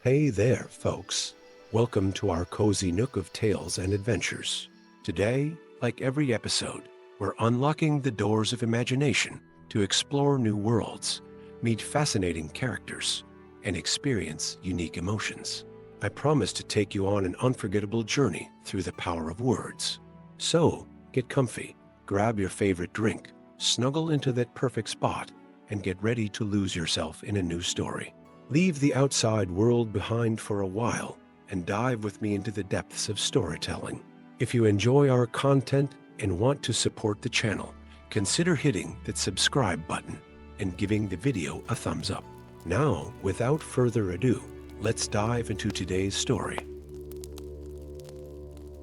Hey there, folks. Welcome to our cozy nook of tales and adventures. Today, like every episode, we're unlocking the doors of imagination to explore new worlds, meet fascinating characters, and experience unique emotions. I promise to take you on an unforgettable journey through the power of words. So, get comfy, grab your favorite drink, snuggle into that perfect spot, and get ready to lose yourself in a new story. Leave the outside world behind for a while and dive with me into the depths of storytelling. If you enjoy our content and want to support the channel, consider hitting that subscribe button and giving the video a thumbs up. Now, without further ado, let's dive into today's story.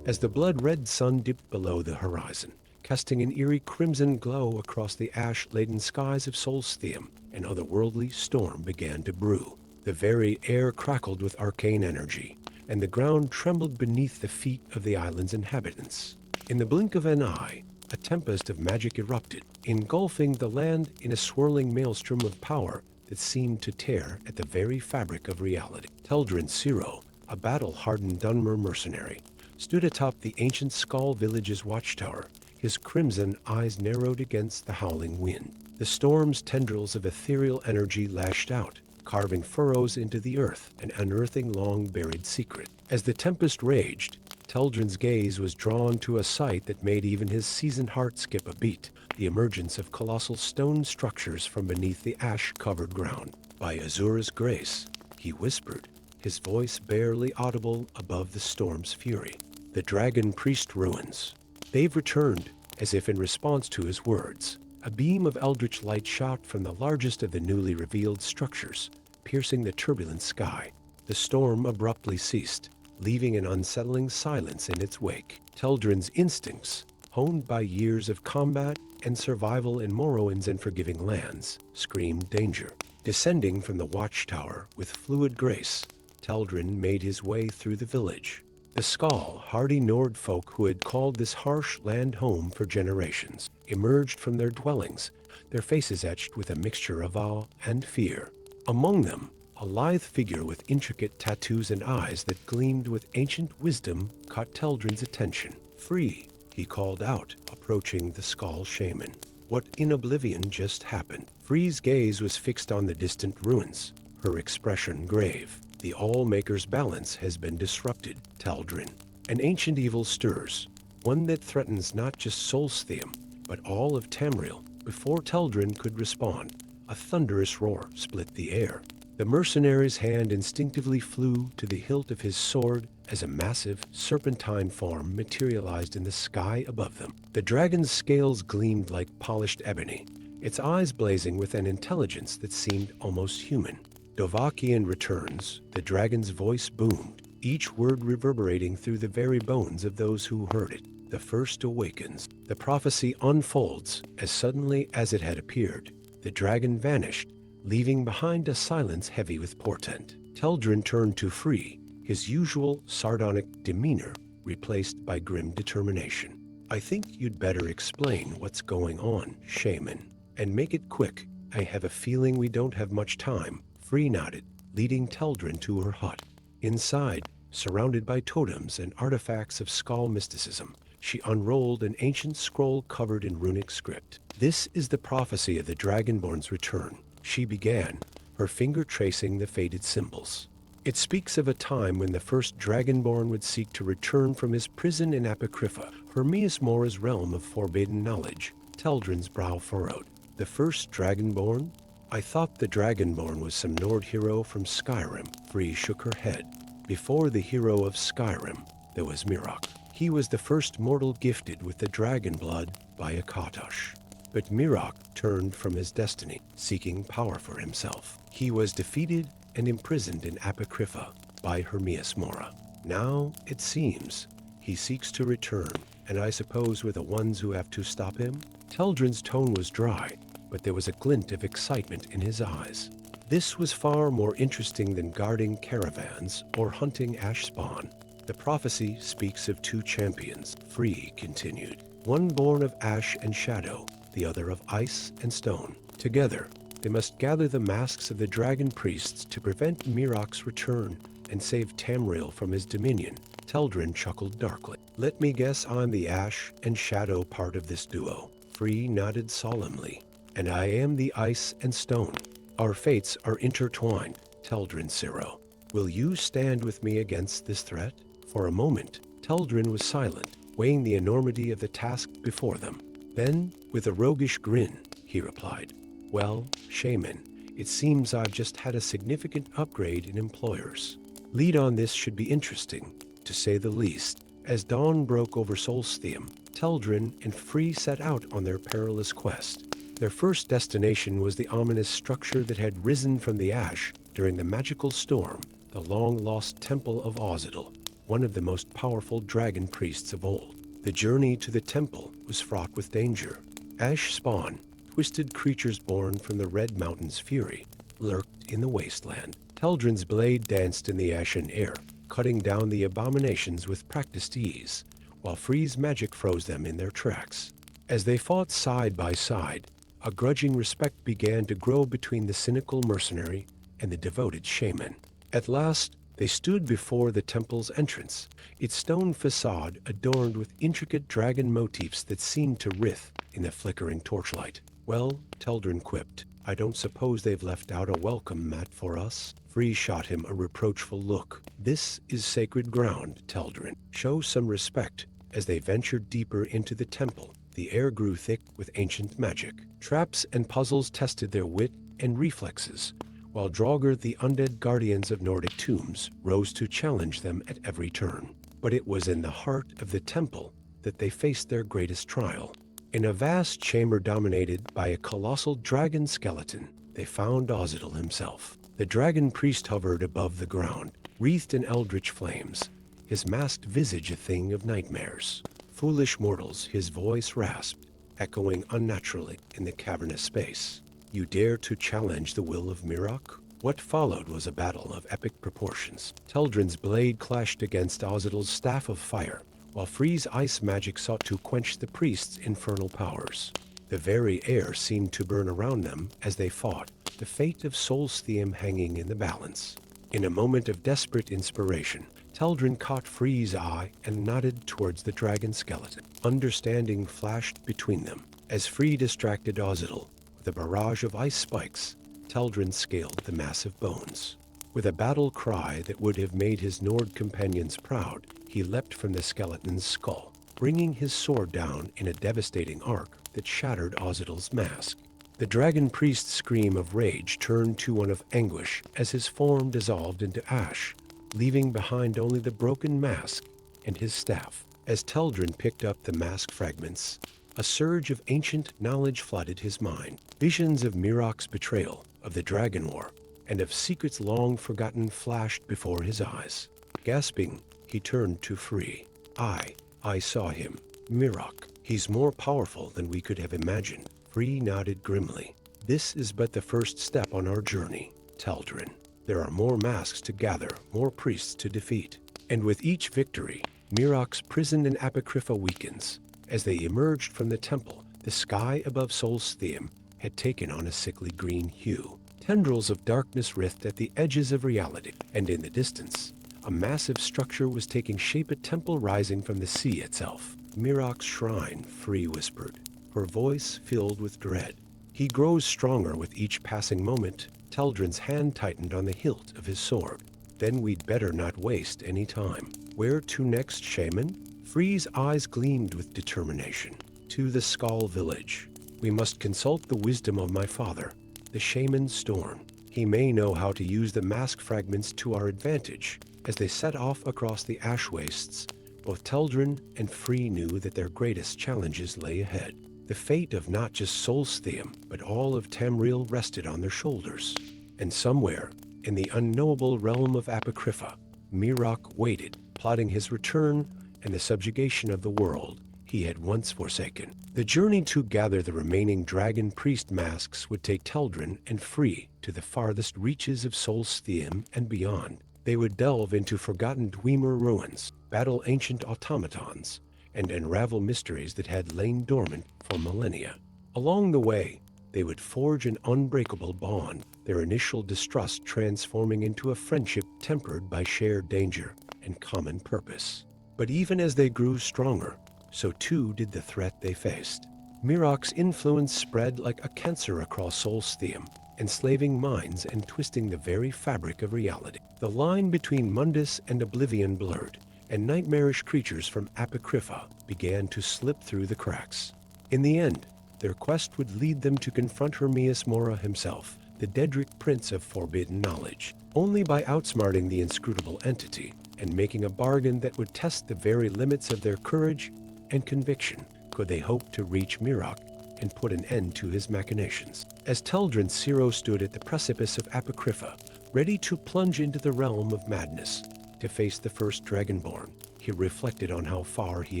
As the blood-red sun dipped below the horizon, casting an eerie crimson glow across the ash-laden skies of Solstium, an otherworldly storm began to brew. The very air crackled with arcane energy, and the ground trembled beneath the feet of the island's inhabitants. In the blink of an eye, a tempest of magic erupted, engulfing the land in a swirling maelstrom of power that seemed to tear at the very fabric of reality. Teldrin Ciro, a battle-hardened Dunmer mercenary, stood atop the ancient Skull village's watchtower, his crimson eyes narrowed against the howling wind. The storm's tendrils of ethereal energy lashed out, carving furrows into the earth and unearthing long-buried secrets. As the tempest raged, Teldrin's gaze was drawn to a sight that made even his seasoned heart skip a beat: the emergence of colossal stone structures from beneath the ash-covered ground. "By Azura's grace," he whispered, his voice barely audible above the storm's fury. "The Dragon Priest ruins. They've returned," as if in response to his words. A beam of eldritch light shot from the largest of the newly revealed structures, piercing the turbulent sky. The storm abruptly ceased, leaving an unsettling silence in its wake. Teldrin's instincts, honed by years of combat and survival in Morrowind's unforgiving lands, screamed danger. Descending from the watchtower with fluid grace, Teldrin made his way through the village. The Skull, hardy Nord folk who had called this harsh land home for generations, emerged from their dwellings, their faces etched with a mixture of awe and fear. Among them, a lithe figure with intricate tattoos and eyes that gleamed with ancient wisdom caught Teldrin's attention. "Free," he called out, approaching the Skull shaman. "What in oblivion just happened?" Free's gaze was fixed on the distant ruins, her expression grave. "The All-Maker's balance has been disrupted, Teldrin. An ancient evil stirs, one that threatens not just Solstium, but all of Tamriel." Before Teldrin could respond, a thunderous roar split the air. The mercenary's hand instinctively flew to the hilt of his sword as a massive, serpentine form materialized in the sky above them. The dragon's scales gleamed like polished ebony, its eyes blazing with an intelligence that seemed almost human. "Dovakian returns," the dragon's voice boomed, each word reverberating through the very bones of those who heard it. "The first awakens." The prophecy unfolds as suddenly as it had appeared. The dragon vanished, leaving behind a silence heavy with portent. Teldrin turned to Free, his usual sardonic demeanor replaced by grim determination. "I think you'd better explain what's going on, shaman. And make it quick. I have a feeling we don't have much time." Free nodded, leading Teldrin to her hut. Inside, surrounded by totems and artifacts of Skull mysticism, she unrolled an ancient scroll covered in runic script. "This is the prophecy of the Dragonborn's return," she began, her finger tracing the faded symbols. "It speaks of a time when the first Dragonborn would seek to return from his prison in Apocrypha, Hermias Mora's realm of forbidden knowledge." Teldrin's brow furrowed. "The first Dragonborn? I thought the Dragonborn was some Nord hero from Skyrim." Free shook her head. "Before the hero of Skyrim, there was Mirok. He was the first mortal gifted with the dragon blood by a Katosh. But Mirok turned from his destiny, seeking power for himself. He was defeated and imprisoned in Apocrypha by Hermias Mora. Now, it seems, he seeks to return, and I suppose we're the ones who have to stop him." Teldrin's tone was dry, but there was a glint of excitement in his eyes. This was far more interesting than guarding caravans or hunting ash spawn. "The prophecy speaks of two champions," Free continued. "One born of ash and shadow, the other of ice and stone. Together, They must gather the masks of the dragon priests to prevent Mirok's return and save Tamriel from his dominion. Teldrin chuckled darkly. Let me guess I'm the ash and shadow part of this duo. Free nodded solemnly. And I am the ice and stone. Our fates are intertwined, Teldrin Ciro. Will you stand with me against this threat? For a moment, Teldrin was silent, weighing the enormity of the task before them. Then, with a roguish grin, he replied, Well, Shaman, it seems I've just had a significant upgrade in employers. Lead on this should be interesting, to say the least. As dawn broke over Solstheim, Teldrin and Free set out on their perilous quest. Their first destination was the ominous structure that had risen from the ash during the magical storm, the long-lost Temple of Ozidal, one of the most powerful dragon priests of old. The journey to the temple was fraught with danger. Ash spawn, twisted creatures born from the Red Mountain's fury, lurked in the wasteland. Teldrin's blade danced in the ashen air, cutting down the abominations with practiced ease, while Free's magic froze them in their tracks. As they fought side by side, a grudging respect began to grow between the cynical mercenary and the devoted shaman. At last, they stood before the temple's entrance, its stone facade adorned with intricate dragon motifs that seemed to writhe in the flickering torchlight. Well, Teldrin quipped, I don't suppose they've left out a welcome mat for us? Free shot him a reproachful look. This is sacred ground, Teldrin. Show some respect. As they ventured deeper into the temple, the air grew thick with ancient magic. Traps and puzzles tested their wit and reflexes, while Draugr, the undead guardians of Nordic tombs, rose to challenge them at every turn. But it was in the heart of the temple that they faced their greatest trial. In a vast chamber dominated by a colossal dragon skeleton, they found Ozidal himself. The dragon priest hovered above the ground, wreathed in eldritch flames, his masked visage a thing of nightmares. Foolish mortals, his voice rasped, echoing unnaturally in the cavernous space. You dare to challenge the will of Mirok? What followed was a battle of epic proportions. Teldrin's blade clashed against Ozidal's staff of fire, while Free's ice magic sought to quench the priest's infernal powers. The very air seemed to burn around them as they fought, the fate of Solstheim hanging in the balance. In a moment of desperate inspiration, Teldrin caught Free's eye and nodded towards the dragon skeleton. Understanding flashed between them. As Free distracted Ozidal with a barrage of ice spikes, Teldrin scaled the massive bones. With a battle cry that would have made his Nord companions proud, he leapt from the skeleton's skull, bringing his sword down in a devastating arc that shattered Ozidal's mask. The dragon priest's scream of rage turned to one of anguish as his form dissolved into ash, leaving behind only the broken mask and his staff. As Teldrin picked up the mask fragments, a surge of ancient knowledge flooded his mind. Visions of Mirok's betrayal, of the Dragon War, and of secrets long forgotten flashed before his eyes. Gasping, he turned to Free. I saw him. Mirok. He's more powerful than we could have imagined. Free nodded grimly. This is but the first step on our journey, Teldrin. There are more masks to gather, more priests to defeat. And with each victory, Mirok's prison in Apocrypha weakens. As they emerged from the temple, the sky above Solstheim had taken on a sickly green hue. Tendrils of darkness writhed at the edges of reality, and in the distance, a massive structure was taking shape, a temple rising from the sea itself. Mirok's shrine, Free whispered, her voice filled with dread. He grows stronger with each passing moment. Teldrin's hand tightened on the hilt of his sword. Then we'd better not waste any time. Where to next, Shaman? Free's eyes gleamed with determination. To the Skull Village. We must consult the wisdom of my father, the Shaman Storm. He may know how to use the mask fragments to our advantage. As they set off across the ash wastes, both Teldrin and Free knew that their greatest challenges lay ahead. The fate of not just Solstheim, but all of Tamriel rested on their shoulders. And somewhere, in the unknowable realm of Apocrypha, Mirok waited, plotting his return and the subjugation of the world he had once forsaken. The journey to gather the remaining dragon priest masks would take Teldrin and Free to the farthest reaches of Solstheim and beyond. They would delve into forgotten Dwemer ruins, battle ancient automatons, and unravel mysteries that had lain dormant for millennia. Along the way, they would forge an unbreakable bond, their initial distrust transforming into a friendship tempered by shared danger and common purpose. But even as they grew stronger, so too did the threat they faced. Mirok's influence spread like a cancer across Solstheim, enslaving minds and twisting the very fabric of reality. The line between Mundus and Oblivion blurred, and nightmarish creatures from Apocrypha began to slip through the cracks. In the end, their quest would lead them to confront Hermias Mora himself, the Daedric prince of forbidden knowledge. Only by outsmarting the inscrutable entity and making a bargain that would test the very limits of their courage and conviction could they hope to reach Mirok and put an end to his machinations. As Teldrin Ciro stood at the precipice of Apocrypha, ready to plunge into the realm of madness, to face the first Dragonborn, he reflected on how far he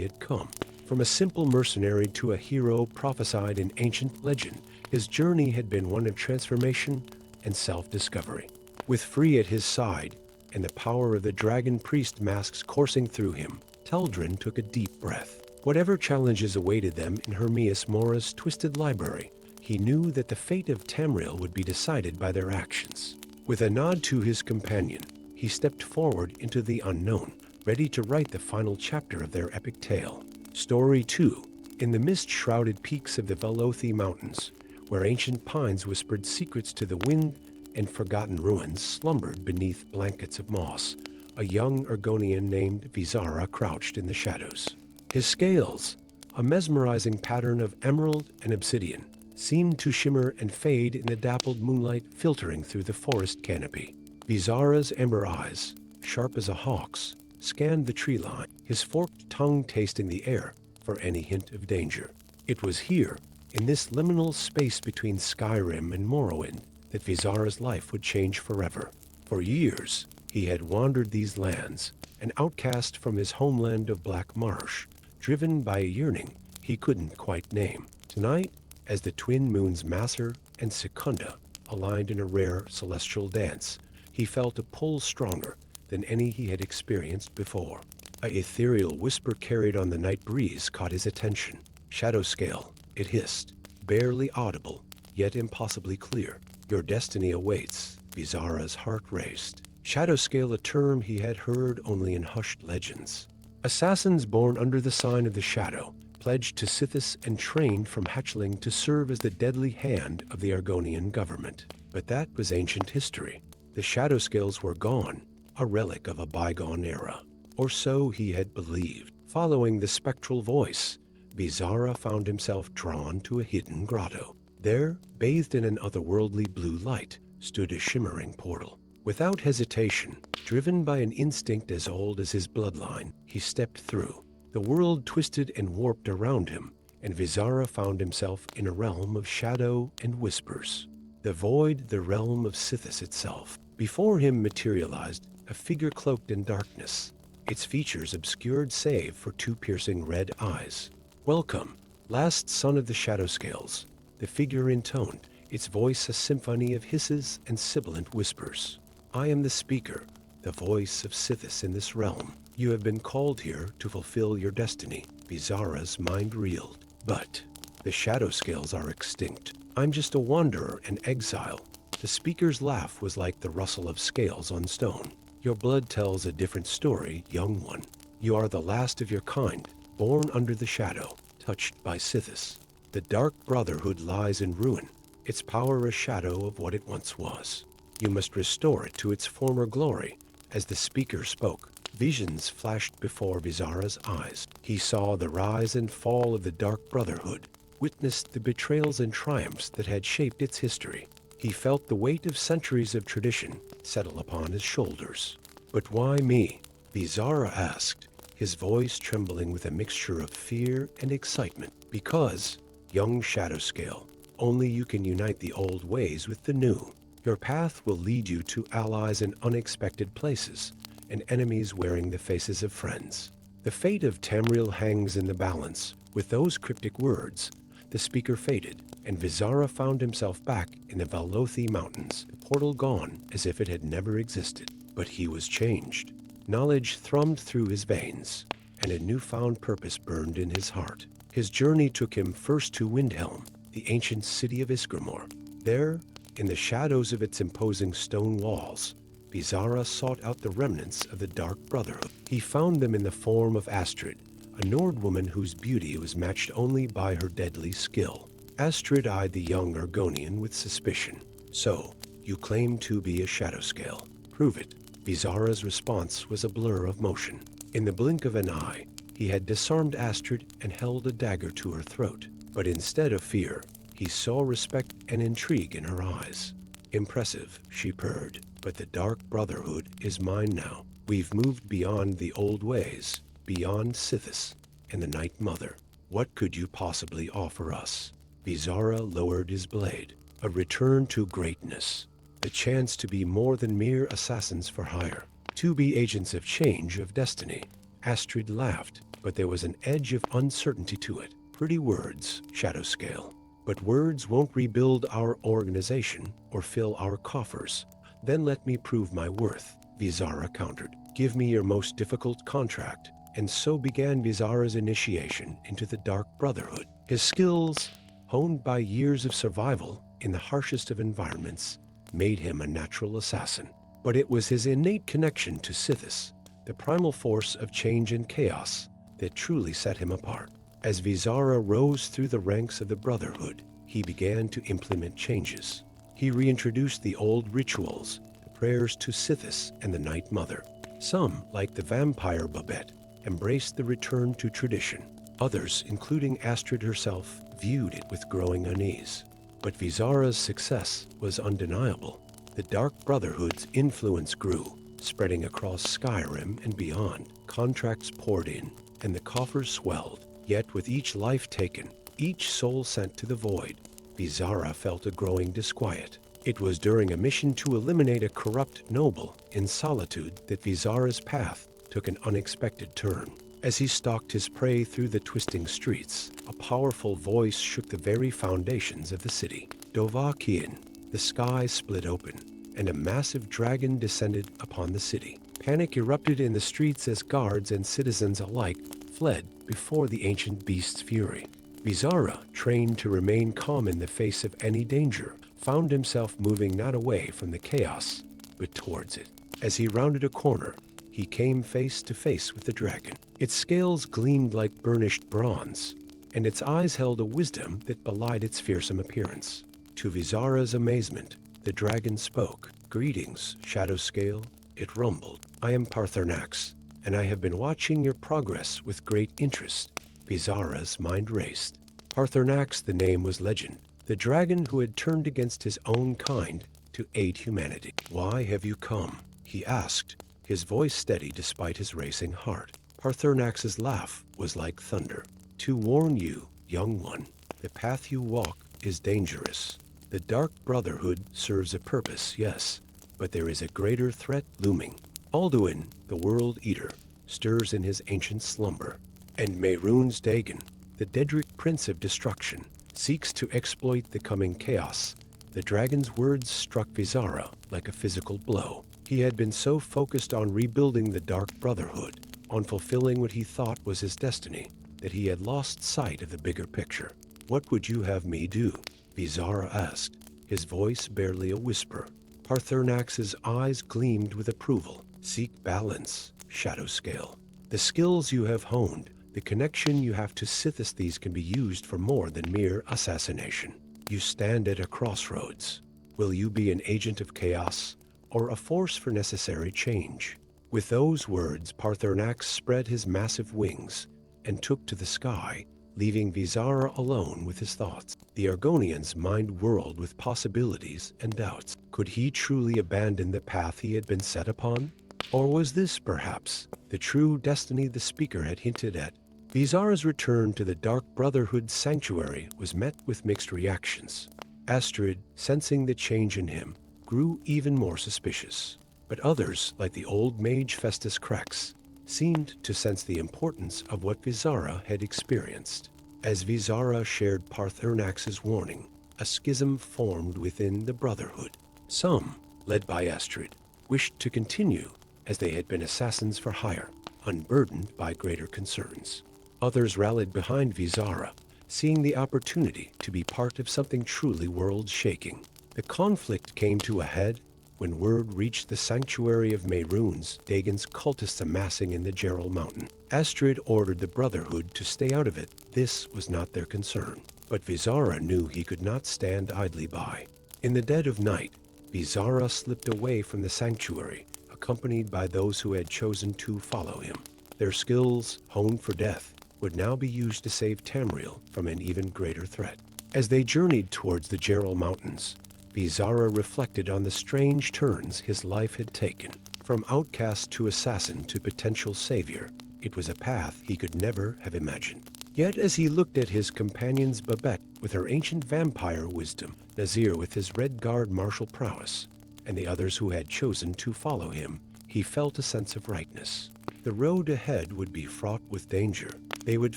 had come. From a simple mercenary to a hero prophesied in ancient legend, his journey had been one of transformation and self-discovery. With Free at his side, and the power of the dragon priest masks coursing through him, Teldrin took a deep breath. Whatever challenges awaited them in Hermias Mora's twisted library, he knew that the fate of Tamriel would be decided by their actions. With a nod to his companion, he stepped forward into the unknown, ready to write the final chapter of their epic tale. Story 2. In the mist-shrouded peaks of the Velothi Mountains, where ancient pines whispered secrets to the wind and forgotten ruins slumbered beneath blankets of moss, a young Argonian named Vizara crouched in the shadows. His scales, a mesmerizing pattern of emerald and obsidian, seemed to shimmer and fade in the dappled moonlight filtering through the forest canopy. Vizara's amber eyes, sharp as a hawk's, scanned the tree line, his forked tongue tasting the air for any hint of danger. It was here, in this liminal space between Skyrim and Morrowind, that Vizara's life would change forever. For years, he had wandered these lands, an outcast from his homeland of Black Marsh, driven by a yearning he couldn't quite name. Tonight, as the twin moons Masser and Secunda aligned in a rare celestial dance, he felt a pull stronger than any he had experienced before. A ethereal whisper carried on the night breeze caught his attention. Shadowscale, it hissed, barely audible, yet impossibly clear. Your destiny awaits. Vizara's heart raced. Shadowscale, a term he had heard only in hushed legends. Assassins born under the sign of the Shadow, pledged to Sithis and trained from hatchling to serve as the deadly hand of the Argonian government. But that was ancient history. The Shadowscales were gone, a relic of a bygone era. Or so he had believed. Following the spectral voice, Vizara found himself drawn to a hidden grotto. There, bathed in an otherworldly blue light, stood a shimmering portal. Without hesitation, driven by an instinct as old as his bloodline, he stepped through. The world twisted and warped around him, and Vizara found himself in a realm of shadow and whispers. The void, the realm of Sithis itself. Before him materialized a figure cloaked in darkness, its features obscured save for two piercing red eyes. Welcome, last son of the Shadowscales, the figure intoned, its voice a symphony of hisses and sibilant whispers. I am the speaker, the voice of Sithis in this realm. You have been called here to fulfill your destiny. Vizara's mind reeled. But the Shadowscales are extinct. I'm just a wanderer and exile. The speaker's laugh was like the rustle of scales on stone. Your blood tells a different story, young one. You are the last of your kind, born under the shadow, touched by Sithis. The Dark Brotherhood lies in ruin, its power a shadow of what it once was. You must restore it to its former glory. As the speaker spoke, visions flashed before Vizara's eyes. He saw the rise and fall of the Dark Brotherhood, witnessed the betrayals and triumphs that had shaped its history. He felt the weight of centuries of tradition settle upon his shoulders. But why me? Vizara asked, his voice trembling with a mixture of fear and excitement. Because, young Shadowscale, only you can unite the old ways with the new. Your path will lead you to allies in unexpected places, and enemies wearing the faces of friends. The fate of Tamriel hangs in the balance. With those cryptic words, the speaker faded, and Vizara found himself back in the Velothi Mountains, the portal gone as if it had never existed. But he was changed. Knowledge thrummed through his veins, and a newfound purpose burned in his heart. His journey took him first to Windhelm, the ancient city of Isgramor. There, in the shadows of its imposing stone walls, Bizarra sought out the remnants of the Dark Brotherhood. He found them in the form of Astrid, a Nord woman whose beauty was matched only by her deadly skill. Astrid eyed the young Argonian with suspicion. "So, you claim to be a Shadowscale. Prove it." Bizarra's response was a blur of motion. In the blink of an eye, he had disarmed Astrid and held a dagger to her throat. But instead of fear, he saw respect and intrigue in her eyes. "Impressive," she purred, "but the Dark Brotherhood is mine now. We've moved beyond the old ways, beyond Sithis and the Night Mother. What could you possibly offer us?" Bizarra lowered his blade. "A return to greatness. The chance to be more than mere assassins for hire. To be agents of change, of destiny." Astrid laughed, but there was an edge of uncertainty to it. "Pretty words, Shadowscale. But words won't rebuild our organization or fill our coffers." "Then let me prove my worth," Bizarra countered. "Give me your most difficult contract." And so began Bizarra's initiation into the Dark Brotherhood. His skills, honed by years of survival in the harshest of environments, made him a natural assassin. But it was his innate connection to Sithis, the primal force of change and chaos, that truly set him apart. As Bizarra rose through the ranks of the Brotherhood, he began to implement changes. He reintroduced the old rituals, the prayers to Sithis and the Night Mother. Some, like the vampire Babette, embraced the return to tradition. Others, including Astrid herself, viewed it with growing unease. But Bizarra's success was undeniable. The Dark Brotherhood's influence grew, spreading across Skyrim and beyond. Contracts poured in, and the coffers swelled. Yet with each life taken, each soul sent to the void, Bizarra felt a growing disquiet. It was during a mission to eliminate a corrupt noble in Solitude that Bizarra's path took an unexpected turn. As he stalked his prey through the twisting streets, a powerful voice shook the very foundations of the city. Dovahkiin. The sky split open, and a massive dragon descended upon the city. Panic erupted in the streets as guards and citizens alike fled before the ancient beast's fury. Bizarra, trained to remain calm in the face of any danger, found himself moving not away from the chaos, but towards it. As he rounded a corner, he came face to face with the dragon. Its scales gleamed like burnished bronze, and its eyes held a wisdom that belied its fearsome appearance. To Bizarra's amazement, the dragon spoke. "Greetings, Shadowscale," it rumbled. "I am Parthernax, and I have been watching your progress with great interest." Bizarra's mind raced. Parthernax, the name was legend. The dragon who had turned against his own kind to aid humanity. "Why have you come?" he asked, his voice steady despite his racing heart. Parthernax's laugh was like thunder. "To warn you, young one, the path you walk is dangerous. The Dark Brotherhood serves a purpose, yes, but there is a greater threat looming. Alduin, the World Eater, stirs in his ancient slumber, and Mehrunes Dagon, the Daedric Prince of Destruction, seeks to exploit the coming chaos." The dragon's words struck Bizarra like a physical blow. He had been so focused on rebuilding the Dark Brotherhood, on fulfilling what he thought was his destiny, that he had lost sight of the bigger picture. "What would you have me do?" Bizarra asked, his voice barely a whisper. Parthernax's eyes gleamed with approval. "Seek balance, Shadowscale. The skills you have honed, the connection you have to Sithis, these can be used for more than mere assassination. You stand at a crossroads. Will you be an agent of chaos, or a force for necessary change?" With those words, Parthernax spread his massive wings and took to the sky, leaving Bizarra alone with his thoughts. The Argonian's mind whirled with possibilities and doubts. Could he truly abandon the path he had been set upon? Or was this, perhaps, the true destiny the speaker had hinted at? Bizarra's return to the Dark Brotherhood sanctuary was met with mixed reactions. Astrid, sensing the change in him, grew even more suspicious. But others, like the old mage Festus Krex, seemed to sense the importance of what Bizarra had experienced. As Bizarra shared Parthernax's warning, a schism formed within the Brotherhood. Some, led by Astrid, wished to continue as they had been assassins for hire, unburdened by greater concerns. Others rallied behind Bizarra, seeing the opportunity to be part of something truly world-shaking. The conflict came to a head when word reached the sanctuary of Mehrunes, Dagon's cultists amassing in the Gerald Mountain. Astrid ordered the Brotherhood to stay out of it. This was not their concern. But Vizara knew he could not stand idly by. In the dead of night, Vizara slipped away from the sanctuary, accompanied by those who had chosen to follow him. Their skills, honed for death, would now be used to save Tamriel from an even greater threat. As they journeyed towards the Gerald Mountains, Vizara reflected on the strange turns his life had taken. From outcast to assassin to potential savior, it was a path he could never have imagined. Yet as he looked at his companions, Babette with her ancient vampire wisdom, Nazir with his Red Guard martial prowess, and the others who had chosen to follow him, he felt a sense of rightness. The road ahead would be fraught with danger. They would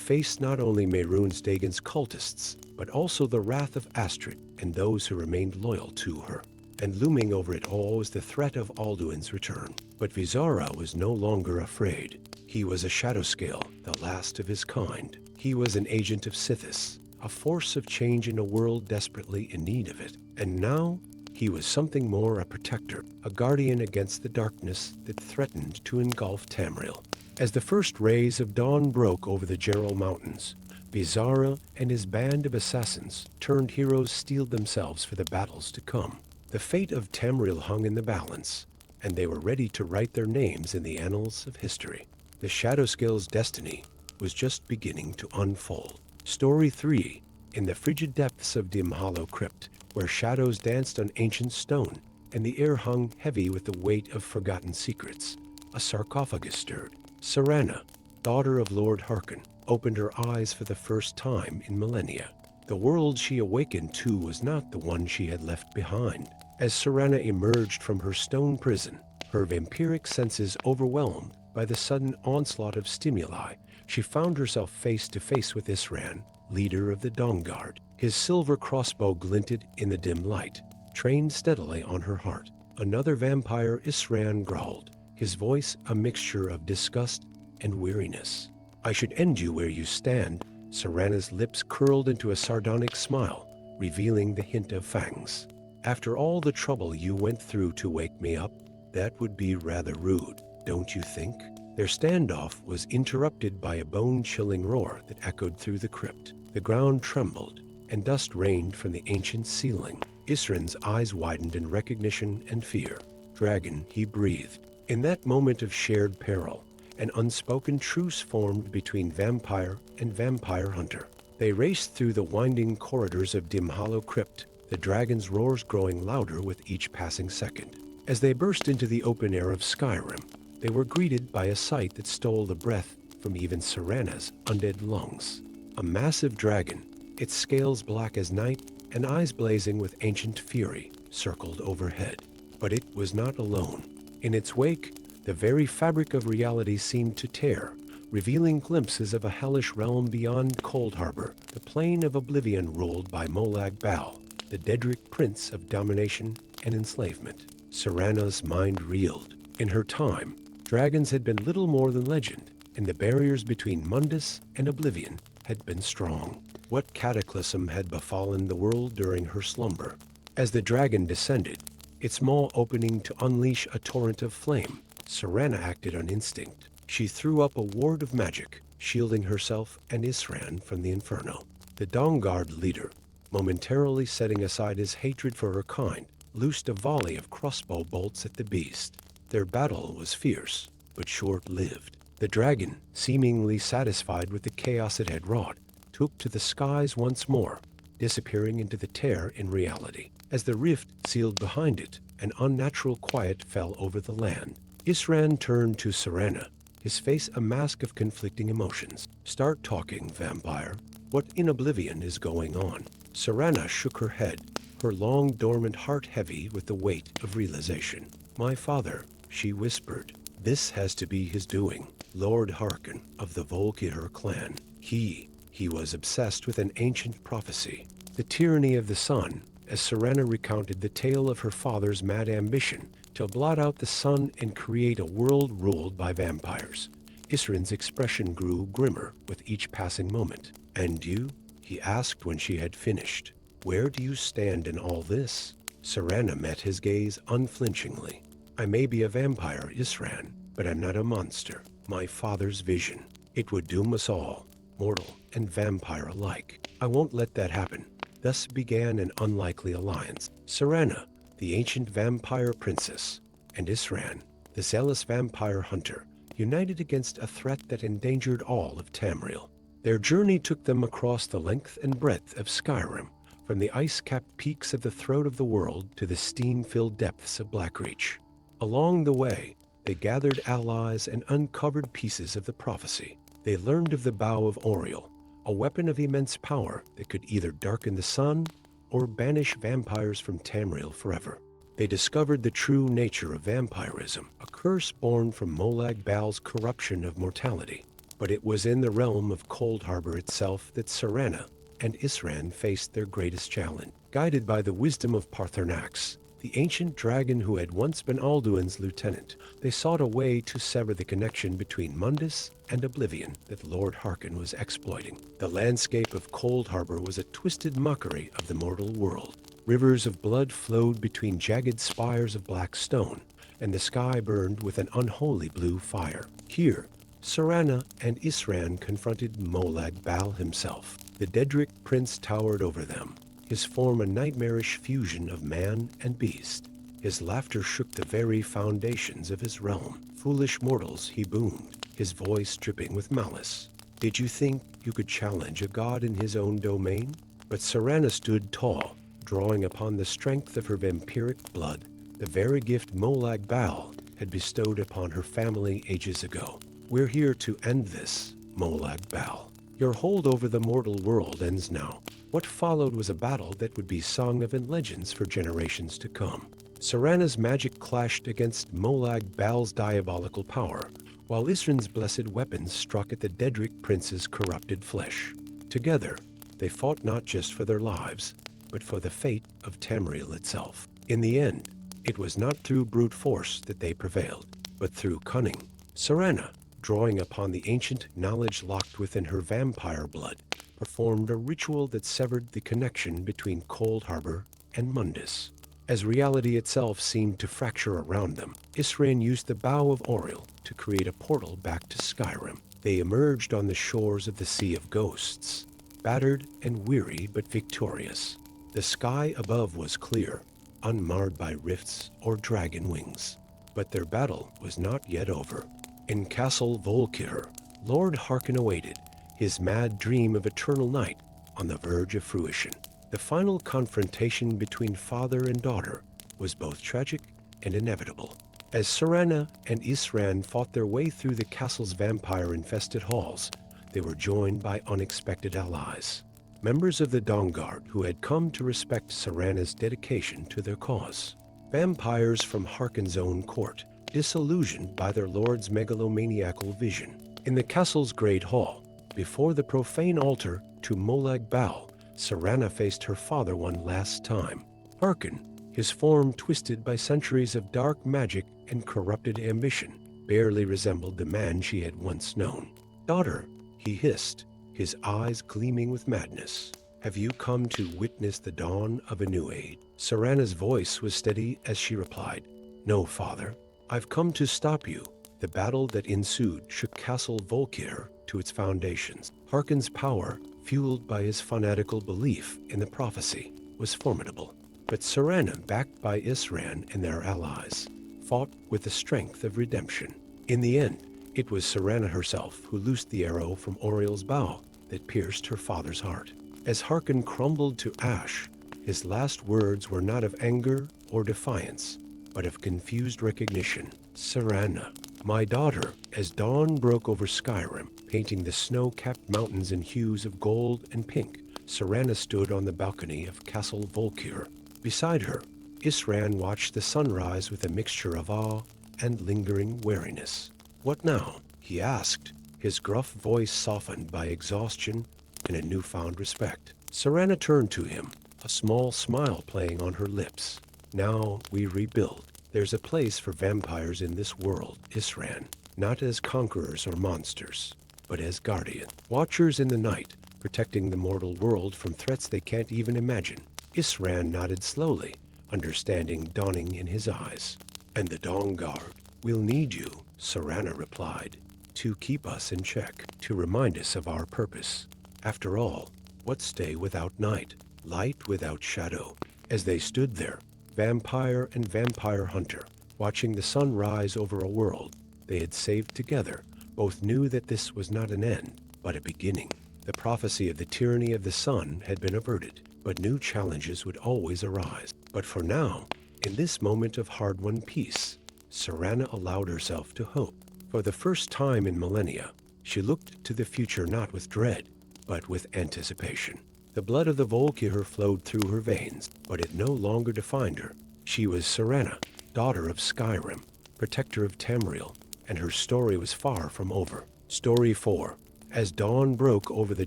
face not only Mehrunes Dagon's cultists, but also the wrath of Astrid and those who remained loyal to her. And looming over it all was the threat of Alduin's return. But Vizara was no longer afraid. He was a Shadowscale, the last of his kind. He was an agent of Sithis, a force of change in a world desperately in need of it. And now, he was something more, a protector, a guardian against the darkness that threatened to engulf Tamriel. As the first rays of dawn broke over the Gerald Mountains, Vizara and his band of assassins turned heroes steeled themselves for the battles to come. The fate of Tamriel hung in the balance, and they were ready to write their names in the annals of history. The Shadowscale's destiny was just beginning to unfold. Story 3. In the frigid depths of Dim Hollow Crypt, where shadows danced on ancient stone, and the air hung heavy with the weight of forgotten secrets, a sarcophagus stirred. Serana, daughter of Lord Harkon, opened her eyes for the first time in millennia. The world she awakened to was not the one she had left behind. As Serana emerged from her stone prison, her vampiric senses overwhelmed by the sudden onslaught of stimuli, she found herself face to face with Isran, leader of the Dawnguard. His silver crossbow glinted in the dim light, trained steadily on her heart. Another vampire, Isran growled, his voice a mixture of disgust and weariness. I should end you where you stand. Serana's lips curled into a sardonic smile, revealing the hint of fangs. After all the trouble you went through to wake me up, that would be rather rude, don't you think? Their standoff was interrupted by a bone-chilling roar that echoed through the crypt. The ground trembled, and dust rained from the ancient ceiling. Isran's eyes widened in recognition and fear. Dragon, he breathed. In that moment of shared peril, an unspoken truce formed between vampire and vampire hunter. They raced through the winding corridors of Dim Hollow Crypt, the dragon's roars growing louder with each passing second. As they burst into the open air of Skyrim, they were greeted by a sight that stole the breath from even Serana's undead lungs. A massive dragon, its scales black as night and eyes blazing with ancient fury, circled overhead. But it was not alone. In its wake, the very fabric of reality seemed to tear, revealing glimpses of a hellish realm beyond Cold Harbor, the plain of oblivion ruled by Molag Bal, the Daedric prince of domination and enslavement. Serana's mind reeled. In her time, dragons had been little more than legend, and the barriers between Mundus and oblivion had been strong. What cataclysm had befallen the world during her slumber? As the dragon descended, its maw opening to unleash a torrent of flame, Serana acted on instinct. She threw up a ward of magic, shielding herself and Isran from the inferno. The Dawnguard leader, momentarily setting aside his hatred for her kind, loosed a volley of crossbow bolts at the beast. Their battle was fierce, but short-lived. The dragon, seemingly satisfied with the chaos it had wrought, took to the skies once more, disappearing into the tear in reality. As the rift sealed behind it, an unnatural quiet fell over the land. Isran turned to Serana, his face a mask of conflicting emotions. Start talking, vampire. What in oblivion is going on? Serana shook her head, her long dormant heart heavy with the weight of realization. My father, she whispered. This has to be his doing. Lord Harkon of the Volkihar clan. He was obsessed with an ancient prophecy. The tyranny of the sun, as Serana recounted the tale of her father's mad ambition to blot out the sun and create a world ruled by vampires. Isran's expression grew grimmer with each passing moment. And you? he asked when she had finished. "Where do you stand in all this?" Serana met his gaze unflinchingly. "I may be a vampire, Isran, but I'm not a monster. My father's vision. It would doom us all, mortal and vampire alike. I won't let that happen." Thus began an unlikely alliance. Serana, the ancient vampire princess, and Isran, the zealous vampire hunter, united against a threat that endangered all of Tamriel. Their journey took them across the length and breadth of Skyrim, from the ice-capped peaks of the throat of the world to the steam-filled depths of Blackreach. Along the way, they gathered allies and uncovered pieces of the prophecy. They learned of the Bow of Oriel, a weapon of immense power that could either darken the sun or banish vampires from Tamriel forever. They discovered the true nature of vampirism, a curse born from Molag Bal's corruption of mortality. But it was in the realm of Coldharbour itself that Serana and Isran faced their greatest challenge. Guided by the wisdom of Paarthurnax, the ancient dragon who had once been Alduin's lieutenant, they sought a way to sever the connection between Mundus and Oblivion that Lord Harkon was exploiting. The landscape of Coldharbour was a twisted mockery of the mortal world. Rivers of blood flowed between jagged spires of black stone, and the sky burned with an unholy blue fire. Here, Serana and Isran confronted Molag Bal himself. The Daedric prince towered over them, his form a nightmarish fusion of man and beast. His laughter shook the very foundations of his realm. "Foolish mortals," he boomed, his voice dripping with malice. "Did you think you could challenge a god in his own domain?" But Serana stood tall, drawing upon the strength of her vampiric blood, the very gift Molag Bal had bestowed upon her family ages ago. "We're here to end this, Molag Bal. Your hold over the mortal world ends now." What followed was a battle that would be sung of in legends for generations to come. Serana's magic clashed against Molag Bal's diabolical power, while Isran's blessed weapons struck at the Daedric prince's corrupted flesh. Together, they fought not just for their lives, but for the fate of Tamriel itself. In the end, it was not through brute force that they prevailed, but through cunning. Serana, drawing upon the ancient knowledge locked within her vampire blood, performed a ritual that severed the connection between Coldharbour and Mundus. As reality itself seemed to fracture around them, Isran used the Bow of Oriel to create a portal back to Skyrim. They emerged on the shores of the Sea of Ghosts, battered and weary but victorious. The sky above was clear, unmarred by rifts or dragon wings. But their battle was not yet over. In Castle Volkir, Lord Harkon awaited, his mad dream of eternal night on the verge of fruition. The final confrontation between father and daughter was both tragic and inevitable. As Serana and Isran fought their way through the castle's vampire-infested halls, they were joined by unexpected allies. Members of the Dawnguard who had come to respect Serana's dedication to their cause. Vampires from Harkon's own court, disillusioned by their lord's megalomaniacal vision. In the castle's great hall, before the profane altar to Molag Bal, Serana faced her father one last time. Harkon, his form twisted by centuries of dark magic and corrupted ambition, barely resembled the man she had once known. "Daughter," he hissed, his eyes gleaming with madness. "Have you come to witness the dawn of a new age?" Serana's voice was steady as she replied, "No, father. I've come to stop you." The battle that ensued shook Castle Volkir to its foundations. Harkon's power, fueled by his fanatical belief in the prophecy, was formidable. But Serana, backed by Isran and their allies, fought with the strength of redemption. In the end, it was Serana herself who loosed the arrow from Oriel's bow that pierced her father's heart. As Harkon crumbled to ash, his last words were not of anger or defiance, but of confused recognition. "Serana, my daughter." As dawn broke over Skyrim, painting the snow-capped mountains in hues of gold and pink, Serana stood on the balcony of Castle Volkir. Beside her, Isran watched the sunrise with a mixture of awe and lingering wariness. "What now?" he asked, his gruff voice softened by exhaustion and a newfound respect. Serana turned to him, a small smile playing on her lips. "Now we rebuild. There's a place for vampires in this world, Isran, not as conquerors or monsters, but as guardians, watchers in the night, protecting the mortal world from threats they can't even imagine. Isran nodded slowly, understanding dawning in his eyes. And the Dawn Guard will need you, Serana replied, to keep us in check, to remind us of our purpose. After all, what's day without night, light without shadow? As they stood there, vampire and vampire hunter, watching the sun rise over a world they had saved together, both knew that this was not an end, but a beginning. The prophecy of the tyranny of the sun had been averted, but new challenges would always arise. But for now, in this moment of hard-won peace, Serana allowed herself to hope. For the first time in millennia, she looked to the future not with dread, but with anticipation. The blood of the Volkir flowed through her veins, but it no longer defined her. She was Serana, daughter of Skyrim, protector of Tamriel, and her story was far from over. Story 4. As dawn broke over the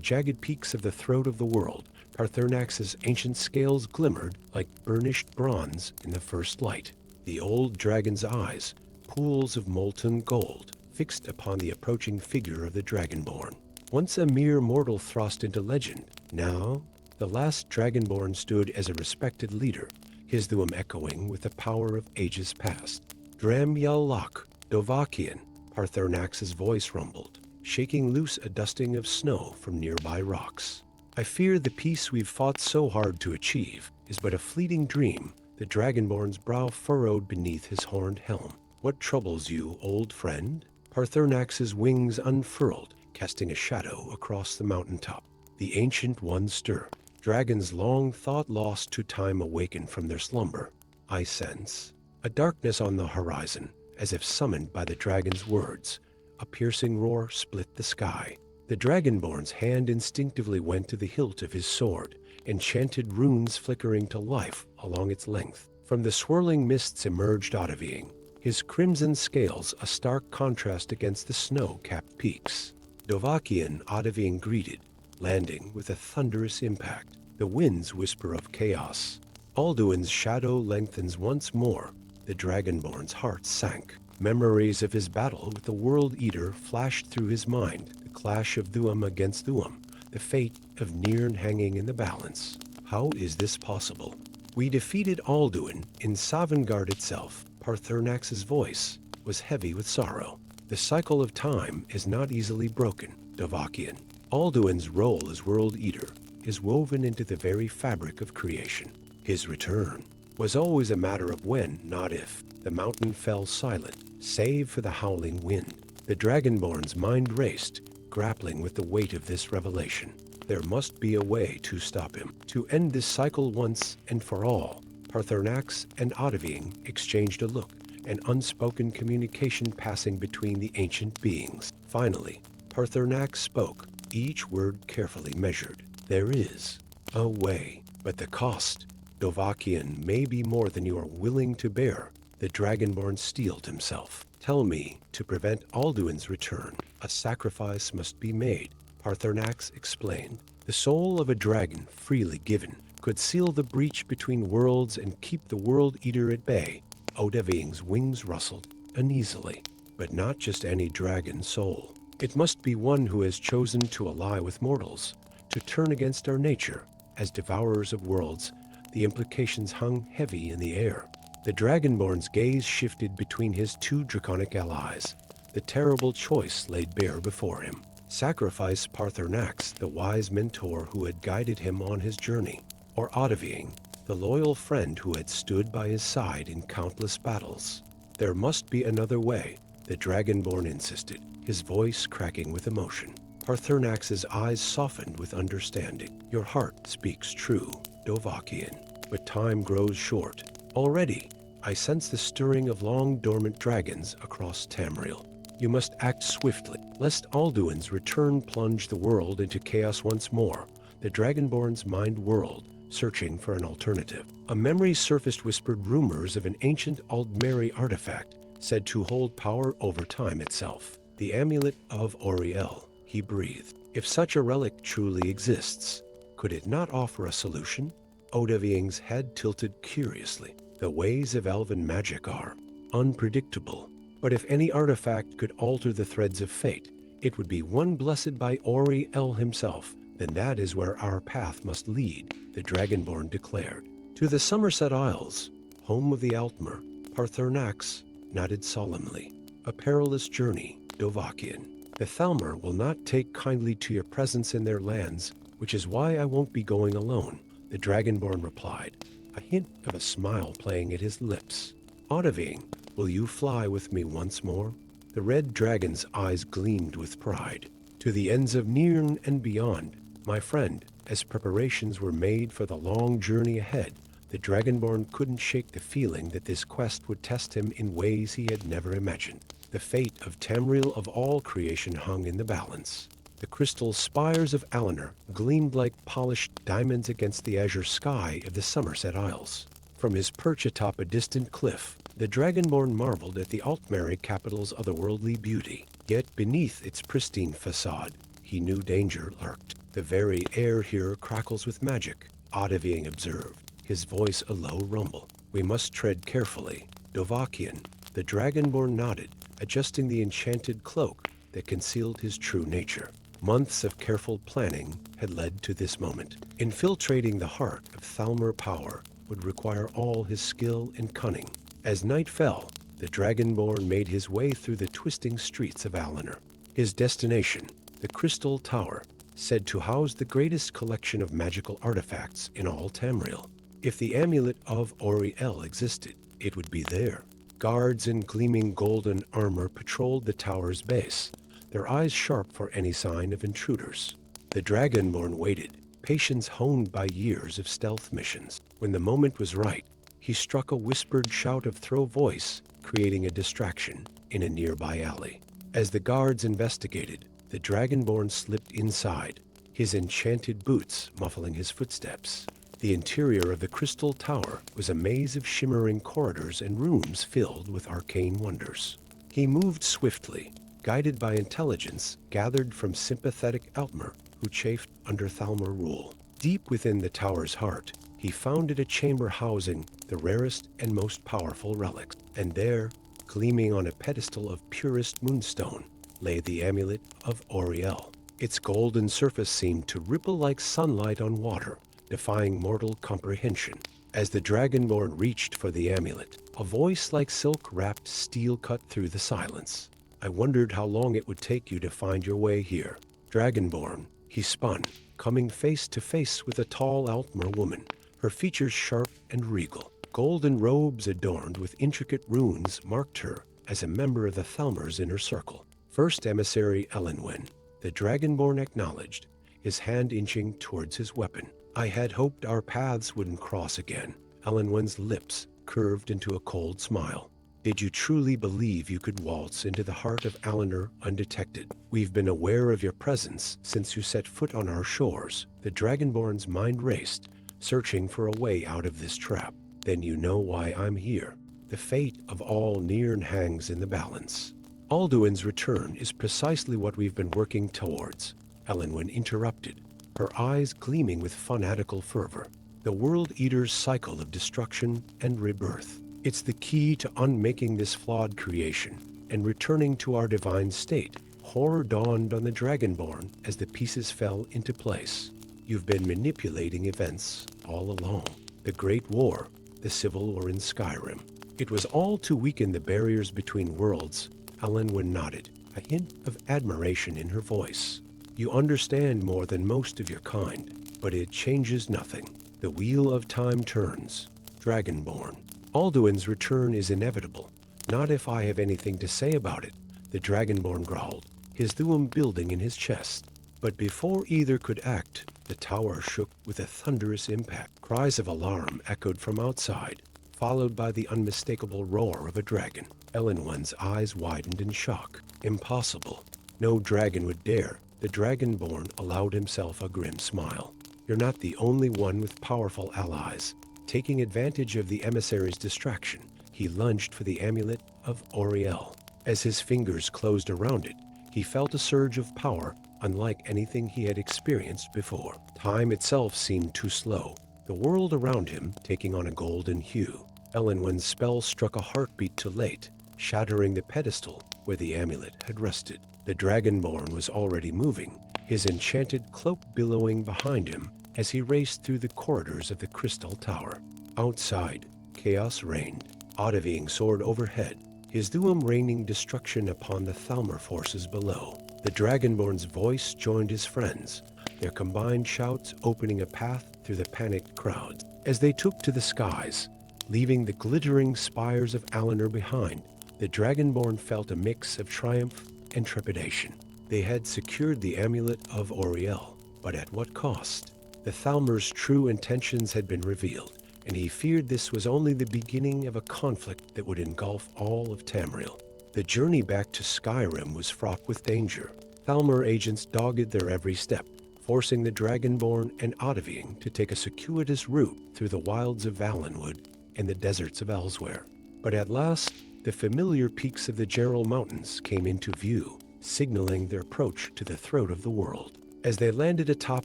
jagged peaks of the throat of the world, Parthurnax's ancient scales glimmered like burnished bronze in the first light. The old dragon's eyes, pools of molten gold, fixed upon the approaching figure of the Dragonborn. Once a mere mortal thrust into legend, now the last Dragonborn stood as a respected leader, his Thuum echoing with the power of ages past. Dram Yal-Lok, Dovahkiin, Parthurnax's voice rumbled, shaking loose a dusting of snow from nearby rocks. I fear the peace we've fought so hard to achieve is but a fleeting dream. The Dragonborn's brow furrowed beneath his horned helm. What troubles you, old friend? Parthurnax's wings unfurled, casting a shadow across the mountaintop. The Ancient One stirred. Dragons long thought lost to time awakened from their slumber. I sense a darkness on the horizon, as if summoned by the dragon's words. A piercing roar split the sky. The Dragonborn's hand instinctively went to the hilt of his sword, enchanted runes flickering to life along its length. From the swirling mists emerged Ottaviing, his crimson scales a stark contrast against the snow-capped peaks. Dovahkiin Ottaviing greeted, landing with a thunderous impact. The winds whisper of chaos. Alduin's shadow lengthens once more. The Dragonborn's heart sank. Memories of his battle with the World Eater flashed through his mind. The clash of Thuum against Thuum, the fate of Nirn hanging in the balance. How is this possible? We defeated Alduin in Sovngarde itself. Parthurnax's voice was heavy with sorrow. The cycle of time is not easily broken, Dovahkiin. Alduin's role as World Eater is woven into the very fabric of creation. His return was always a matter of when, not if. The mountain fell silent, save for the howling wind. The Dragonborn's mind raced, grappling with the weight of this revelation. There must be a way to stop him, to end this cycle once and for all. Parthurnax and Ottaviing exchanged a look, an unspoken communication passing between the ancient beings. Finally, Parthurnax spoke, each word carefully measured. There is a way, but the cost, Dovahkiin, may be more than you are willing to bear. The Dragonborn steeled himself. Tell me, to prevent Alduin's return, a sacrifice must be made. Parthurnax explained. The soul of a dragon, freely given, could seal the breach between worlds and keep the World Eater at bay. Ottaviing's wings rustled uneasily. But not just any dragon soul. It must be one who has chosen to ally with mortals, to turn against our nature. As devourers of worlds, the implications hung heavy in the air. The Dragonborn's gaze shifted between his two draconic allies. The terrible choice laid bare before him. Sacrifice Parthurnax, the wise mentor who had guided him on his journey, or Ottaviing, the loyal friend who had stood by his side in countless battles. There must be another way, the Dragonborn insisted, his voice cracking with emotion. Parthurnax's eyes softened with understanding. Your heart speaks true, Dovahkiin, but time grows short. Already, I sense the stirring of long-dormant dragons across Tamriel. You must act swiftly, lest Alduin's return plunge the world into chaos once more. The Dragonborn's mind whirled, searching for an alternative. A memory surfaced whispered rumors of an ancient Aldmeri artifact, said to hold power over time itself. The Amulet of Auriel, he breathed. If such a relic truly exists, could it not offer a solution? Ottaviing's head tilted curiously. The ways of elven magic are unpredictable. But if any artifact could alter the threads of fate, it would be one blessed by Auriel himself, Then that is where our path must lead, the Dragonborn declared. To the Somerset Isles, home of the Altmer, Parthernax nodded solemnly. A perilous journey, Dovahkiin. The Thalmor will not take kindly to your presence in their lands, which is why I won't be going alone, the Dragonborn replied, a hint of a smile playing at his lips. Odahviing, will you fly with me once more? The red dragon's eyes gleamed with pride. To the ends of Nirn and beyond, my friend, as preparations were made for the long journey ahead, the Dragonborn couldn't shake the feeling that this quest would test him in ways he had never imagined. The fate of Tamriel of all creation hung in the balance. The crystal spires of Alinor gleamed like polished diamonds against the azure sky of the Somerset Isles. From his perch atop a distant cliff, the Dragonborn marveled at the Altmeri capital's otherworldly beauty. Yet beneath its pristine facade, he knew danger lurked. The very air here crackles with magic, Odahviing observed, his voice a low rumble. We must tread carefully. Dovahkiin, the Dragonborn nodded, adjusting the enchanted cloak that concealed his true nature. Months of careful planning had led to this moment. Infiltrating the heart of Thalmor power would require all his skill and cunning. As night fell, the Dragonborn made his way through the twisting streets of Alinor. His destination, the Crystal Tower, said to house the greatest collection of magical artifacts in all Tamriel. If the amulet of Auriel existed, it would be there. Guards in gleaming golden armor patrolled the tower's base, their eyes sharp for any sign of intruders. The Dragonborn waited, patience honed by years of stealth missions. When the moment was right, he struck a whispered shout of throw voice, creating a distraction in a nearby alley. As the guards investigated, the Dragonborn slipped inside, his enchanted boots muffling his footsteps. The interior of the Crystal Tower was a maze of shimmering corridors and rooms filled with arcane wonders. He moved swiftly, guided by intelligence gathered from sympathetic Altmer who chafed under Thalmor rule. Deep within the tower's heart, he founded a chamber housing the rarest and most powerful relics. And there, gleaming on a pedestal of purest moonstone, lay the amulet of Auriel. Its golden surface seemed to ripple like sunlight on water, defying mortal comprehension. As the Dragonborn reached for the amulet, a voice like silk-wrapped steel cut through the silence. I wondered how long it would take you to find your way here. Dragonborn, he spun, coming face to face with a tall Altmer woman, her features sharp and regal. Golden robes adorned with intricate runes marked her as a member of the Thalmor's inner circle. First emissary Elenwen, the Dragonborn acknowledged, his hand inching towards his weapon. I had hoped our paths wouldn't cross again. Elenwen's lips curved into a cold smile. Did you truly believe you could waltz into the heart of Alinor undetected? We've been aware of your presence since you set foot on our shores. The Dragonborn's mind raced, searching for a way out of this trap. Then you know why I'm here. The fate of all Nirn hangs in the balance. Alduin's return is precisely what we've been working towards, Elenwen interrupted, her eyes gleaming with fanatical fervor. The World Eater's cycle of destruction and rebirth. It's the key to unmaking this flawed creation and returning to our divine state. Horror dawned on the Dragonborn as the pieces fell into place. You've been manipulating events all along. The Great War, the Civil War in Skyrim. It was all to weaken the barriers between worlds. Elenwen nodded, a hint of admiration in her voice. You understand more than most of your kind, but it changes nothing. The wheel of time turns. Dragonborn. Alduin's return is inevitable. Not if I have anything to say about it, the Dragonborn growled, his thuum building in his chest. But before either could act, the tower shook with a thunderous impact. Cries of alarm echoed from outside, followed by the unmistakable roar of a dragon. Elenwen's eyes widened in shock. Impossible. No dragon would dare. The Dragonborn allowed himself a grim smile. You're not the only one with powerful allies. Taking advantage of the emissary's distraction, he lunged for the amulet of Auriel. As his fingers closed around it, he felt a surge of power unlike anything he had experienced before. Time itself seemed too slow, the world around him taking on a golden hue. Elenwen's spell struck a heartbeat too late, shattering the pedestal where the amulet had rested. The Dragonborn was already moving, his enchanted cloak billowing behind him as he raced through the corridors of the Crystal Tower. Outside, chaos reigned. Ottaving soared overhead, his Thuum raining destruction upon the Thalmor forces below. The Dragonborn's voice joined his friends, their combined shouts opening a path through the panicked crowds. As they took to the skies, leaving the glittering spires of Alinor behind, the Dragonborn felt a mix of triumph and trepidation. They had secured the amulet of Auriel, but at what cost? The Thalmor's true intentions had been revealed, and he feared this was only the beginning of a conflict that would engulf all of Tamriel. The journey back to Skyrim was fraught with danger. Thalmor agents dogged their every step, forcing the Dragonborn and Ottaving to take a circuitous route through the wilds of Valenwood and the deserts of Elsewhere. But at last, the familiar peaks of the Gerald Mountains came into view, signaling their approach to the throat of the world. As they landed atop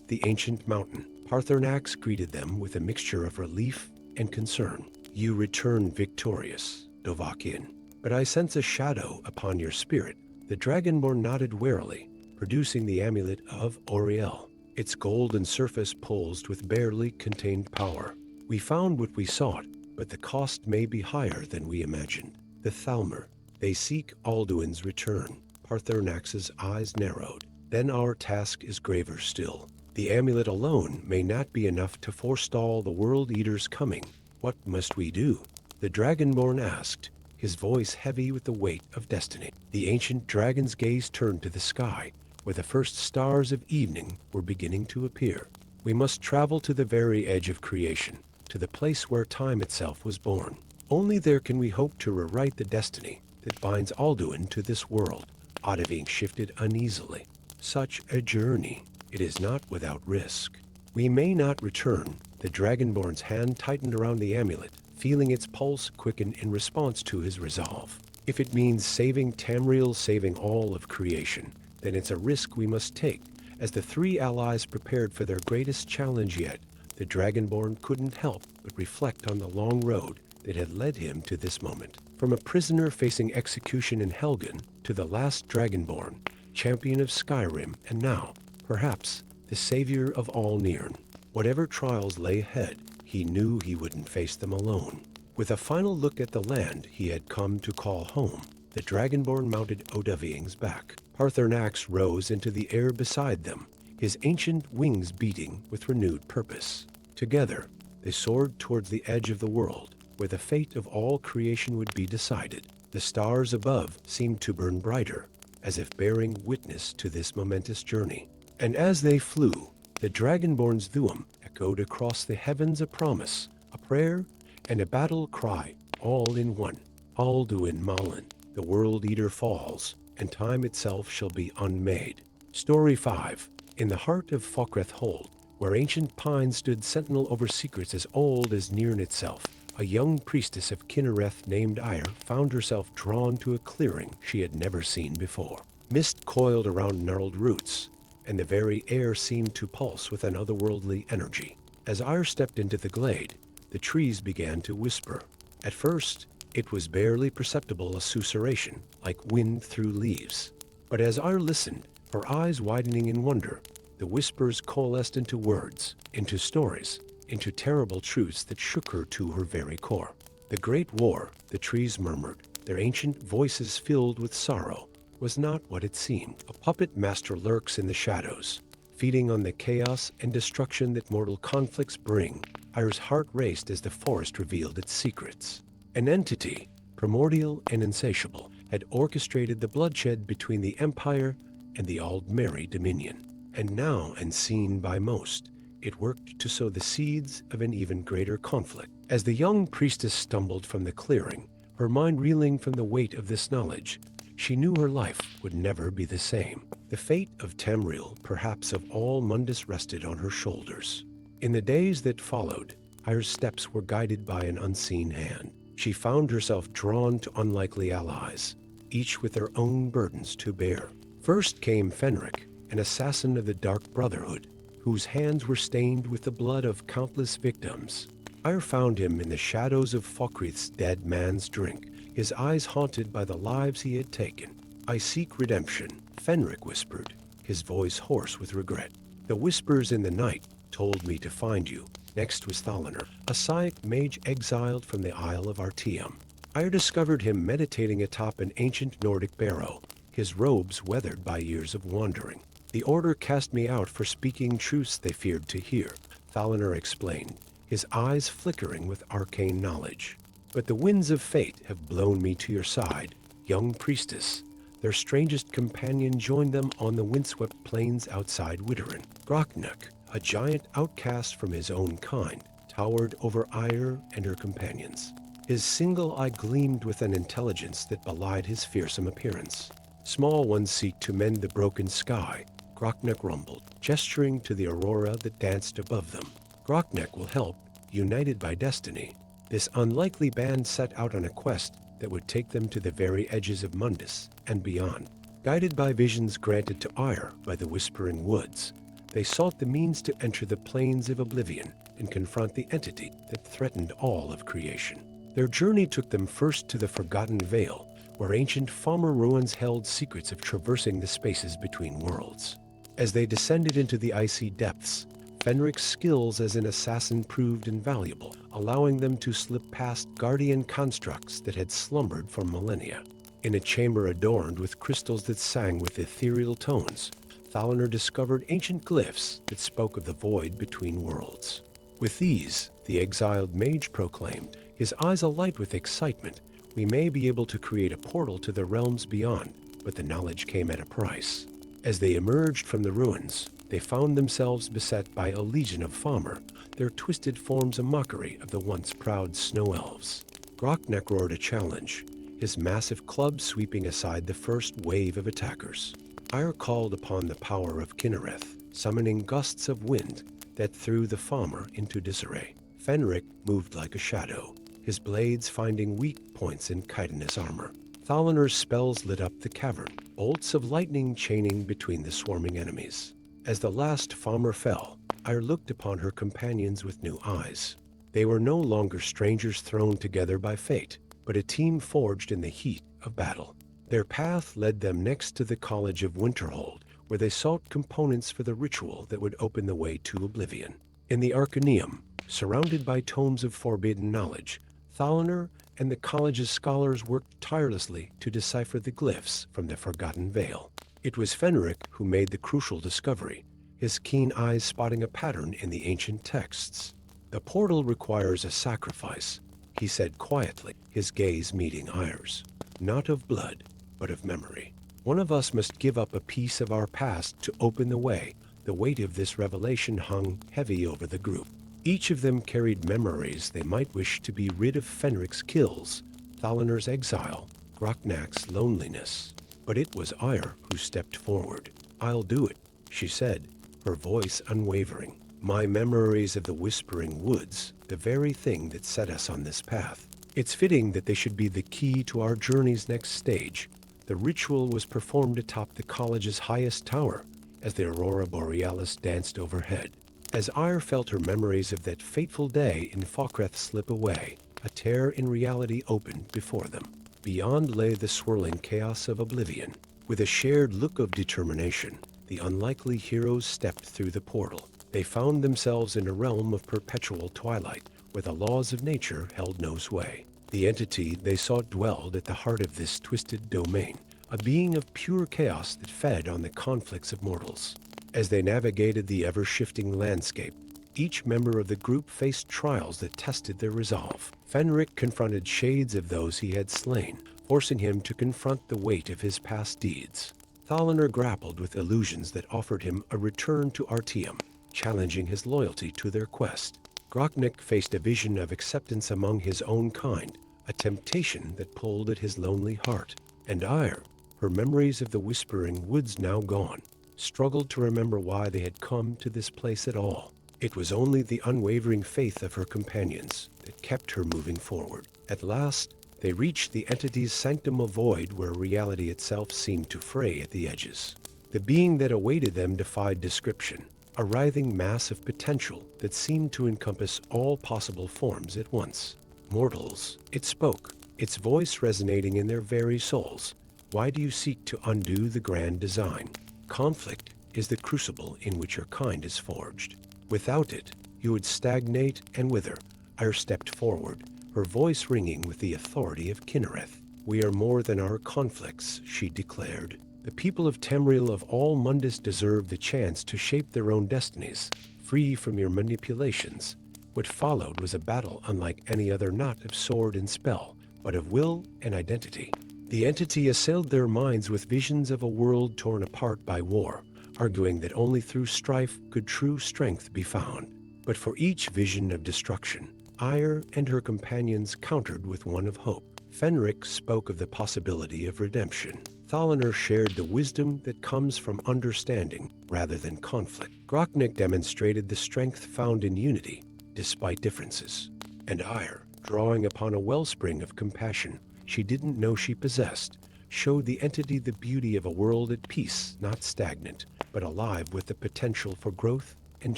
the ancient mountain, Paarthurnax greeted them with a mixture of relief and concern. "You return victorious, Dovahkiin, but I sense a shadow upon your spirit." The Dragonborn nodded warily, producing the amulet of Auriel, its golden surface pulsed with barely contained power. "We found what we sought, but the cost may be higher than we imagined. The Thalmor, they seek Alduin's return." Paarthurnax's eyes narrowed. "Then our task is graver still. The amulet alone may not be enough to forestall the World Eater's coming. What must we do?" The Dragonborn asked, his voice heavy with the weight of destiny. The ancient dragon's gaze turned to the sky, where the first stars of evening were beginning to appear. "We must travel to the very edge of creation, to the place where time itself was born. Only there can we hope to rewrite the destiny that binds Alduin to this world." Ottaving shifted uneasily. "Such a journey. It is not without risk. We may not return." The Dragonborn's hand tightened around the amulet, feeling its pulse quicken in response to his resolve. "If it means saving Tamriel, saving all of creation, then it's a risk we must take." As the three allies prepared for their greatest challenge yet, the Dragonborn couldn't help but reflect on the long road that had led him to this moment. From a prisoner facing execution in Helgen to the last Dragonborn, champion of Skyrim, and now, perhaps, the savior of all Nirn. Whatever trials lay ahead, he knew he wouldn't face them alone. With a final look at the land he had come to call home, the Dragonborn mounted Ottaving's back. Paarthurnax rose into the air beside them, his ancient wings beating with renewed purpose. Together, they soared towards the edge of the world, where the fate of all creation would be decided. The stars above seemed to burn brighter, as if bearing witness to this momentous journey. And as they flew, the Dragonborn's Thuum echoed across the heavens a promise, a prayer, and a battle cry, all in one. "Alduin Malin, the World Eater falls, and time itself shall be unmade." Story 5. In the heart of Fokreth Hold, where ancient pines stood sentinel over secrets as old as Nirn itself, a young priestess of Kinnereth named Ire found herself drawn to a clearing she had never seen before. Mist coiled around gnarled roots, and the very air seemed to pulse with an otherworldly energy. As Ire stepped into the glade, the trees began to whisper. At first, it was barely perceptible a susurration, like wind through leaves. But as Ire listened, her eyes widening in wonder, the whispers coalesced into words, into stories, into terrible truths that shook her to her very core. The great war, the trees murmured, their ancient voices filled with sorrow, was not what it seemed. A puppet master lurks in the shadows, feeding on the chaos and destruction that mortal conflicts bring. Ire's heart raced as the forest revealed its secrets. An entity, primordial and insatiable, had orchestrated the bloodshed between the Empire and the Aldmeri Dominion. And now, unseen by most, it worked to sow the seeds of an even greater conflict. As the young priestess stumbled from the clearing, her mind reeling from the weight of this knowledge, she knew her life would never be the same. The fate of Tamriel, perhaps of all Mundus, rested on her shoulders. In the days that followed, Ire's steps were guided by an unseen hand. She found herself drawn to unlikely allies, each with their own burdens to bear. First came Fenric, an assassin of the Dark Brotherhood, whose hands were stained with the blood of countless victims. Ire found him in the shadows of Fokrith's dead man's drink, his eyes haunted by the lives he had taken. "I seek redemption," Fenric whispered, his voice hoarse with regret. The whispers in the night told me to find you. Next was Thalaner, a Psychic mage exiled from the Isle of Artium. I discovered him meditating atop an ancient Nordic barrow, his robes weathered by years of wandering. The Order cast me out for speaking truths they feared to hear, Thalaner explained, his eyes flickering with arcane knowledge. But the winds of fate have blown me to your side, young priestess. Their strangest companion joined them on the windswept plains outside Witterin. Groknuk, a giant outcast from his own kind, towered over Ire and her companions. His single eye gleamed with an intelligence that belied his fearsome appearance. Small ones seek to mend the broken sky, Groknuk rumbled, gesturing to the aurora that danced above them. Groknuk will help, united by destiny. This unlikely band set out on a quest that would take them to the very edges of Mundus and beyond. Guided by visions granted to Ire by the Whispering Woods, they sought the means to enter the plains of oblivion and confront the entity that threatened all of creation. Their journey took them first to the Forgotten Vale, where ancient Falmer ruins held secrets of traversing the spaces between worlds. As they descended into the icy depths, Fenric's skills as an assassin proved invaluable, allowing them to slip past guardian constructs that had slumbered for millennia. In a chamber adorned with crystals that sang with ethereal tones, Thalaner discovered ancient glyphs that spoke of the void between worlds. With these, the exiled mage proclaimed, his eyes alight with excitement, we may be able to create a portal to the realms beyond, but the knowledge came at a price. As they emerged from the ruins, they found themselves beset by a legion of Falmer, their twisted forms a mockery of the once proud snow elves. Groknuk roared a challenge, his massive club sweeping aside the first wave of attackers. Ire called upon the power of Kinnereth, summoning gusts of wind that threw the Falmer into disarray. Fenric moved like a shadow, his blades finding weak points in chitinous armor. Thalaner's spells lit up the cavern, bolts of lightning chaining between the swarming enemies. As the last Falmer fell, Ire looked upon her companions with new eyes. They were no longer strangers thrown together by fate, but a team forged in the heat of battle. Their path led them next to the College of Winterhold, where they sought components for the ritual that would open the way to oblivion. In the Arcaneum, surrounded by tomes of forbidden knowledge, Thalaner and the college's scholars worked tirelessly to decipher the glyphs from the Forgotten Vale. It was Fenric who made the crucial discovery, his keen eyes spotting a pattern in the ancient texts. The portal requires a sacrifice, he said quietly, his gaze meeting Ire's. Not of blood, but of memory. One of us must give up a piece of our past to open the way. The weight of this revelation hung heavy over the group. Each of them carried memories they might wish to be rid of. Fenric's kills, Thalaner's exile, Groknak's loneliness. But it was Ire who stepped forward. I'll do it, she said, her voice unwavering. My memories of the Whispering Woods, the very thing that set us on this path. It's fitting that they should be the key to our journey's next stage. The ritual was performed atop the college's highest tower, as the aurora borealis danced overhead. As Ire felt her memories of that fateful day in Falkreth slip away, a tear in reality opened before them. Beyond lay the swirling chaos of oblivion. With a shared look of determination, the unlikely heroes stepped through the portal. They found themselves in a realm of perpetual twilight, where the laws of nature held no sway. The entity they sought dwelled at the heart of this twisted domain, a being of pure chaos that fed on the conflicts of mortals. As they navigated the ever-shifting landscape, each member of the group faced trials that tested their resolve. Fenric confronted shades of those he had slain, forcing him to confront the weight of his past deeds. Thalaner grappled with illusions that offered him a return to Artium, challenging his loyalty to their quest. Groknuk faced a vision of acceptance among his own kind, a temptation that pulled at his lonely heart. And Ire, her memories of the Whispering Woods now gone, struggled to remember why they had come to this place at all. It was only the unwavering faith of her companions that kept her moving forward. At last, they reached the entity's sanctum of void, where reality itself seemed to fray at the edges. The being that awaited them defied description, a writhing mass of potential that seemed to encompass all possible forms at once. Mortals, it spoke, its voice resonating in their very souls. Why do you seek to undo the grand design? Conflict, is the crucible in which your kind is forged. Without it, you would stagnate and wither. Ire stepped forward, her voice ringing with the authority of Kinnereth. We are more than our conflicts, she declared. The people of Tamriel of all Mundus deserve the chance to shape their own destinies, free from your manipulations. What followed was a battle unlike any other, not of sword and spell, but of will and identity. The entity assailed their minds with visions of a world torn apart by war, arguing that only through strife could true strength be found. But for each vision of destruction, Ire and her companions countered with one of hope. Fenric spoke of the possibility of redemption. Thalanar shared the wisdom that comes from understanding rather than conflict. Groknik demonstrated the strength found in unity, despite differences. And Ire, drawing upon a wellspring of compassion she didn't know she possessed, showed the entity the beauty of a world at peace, not stagnant, but alive with the potential for growth and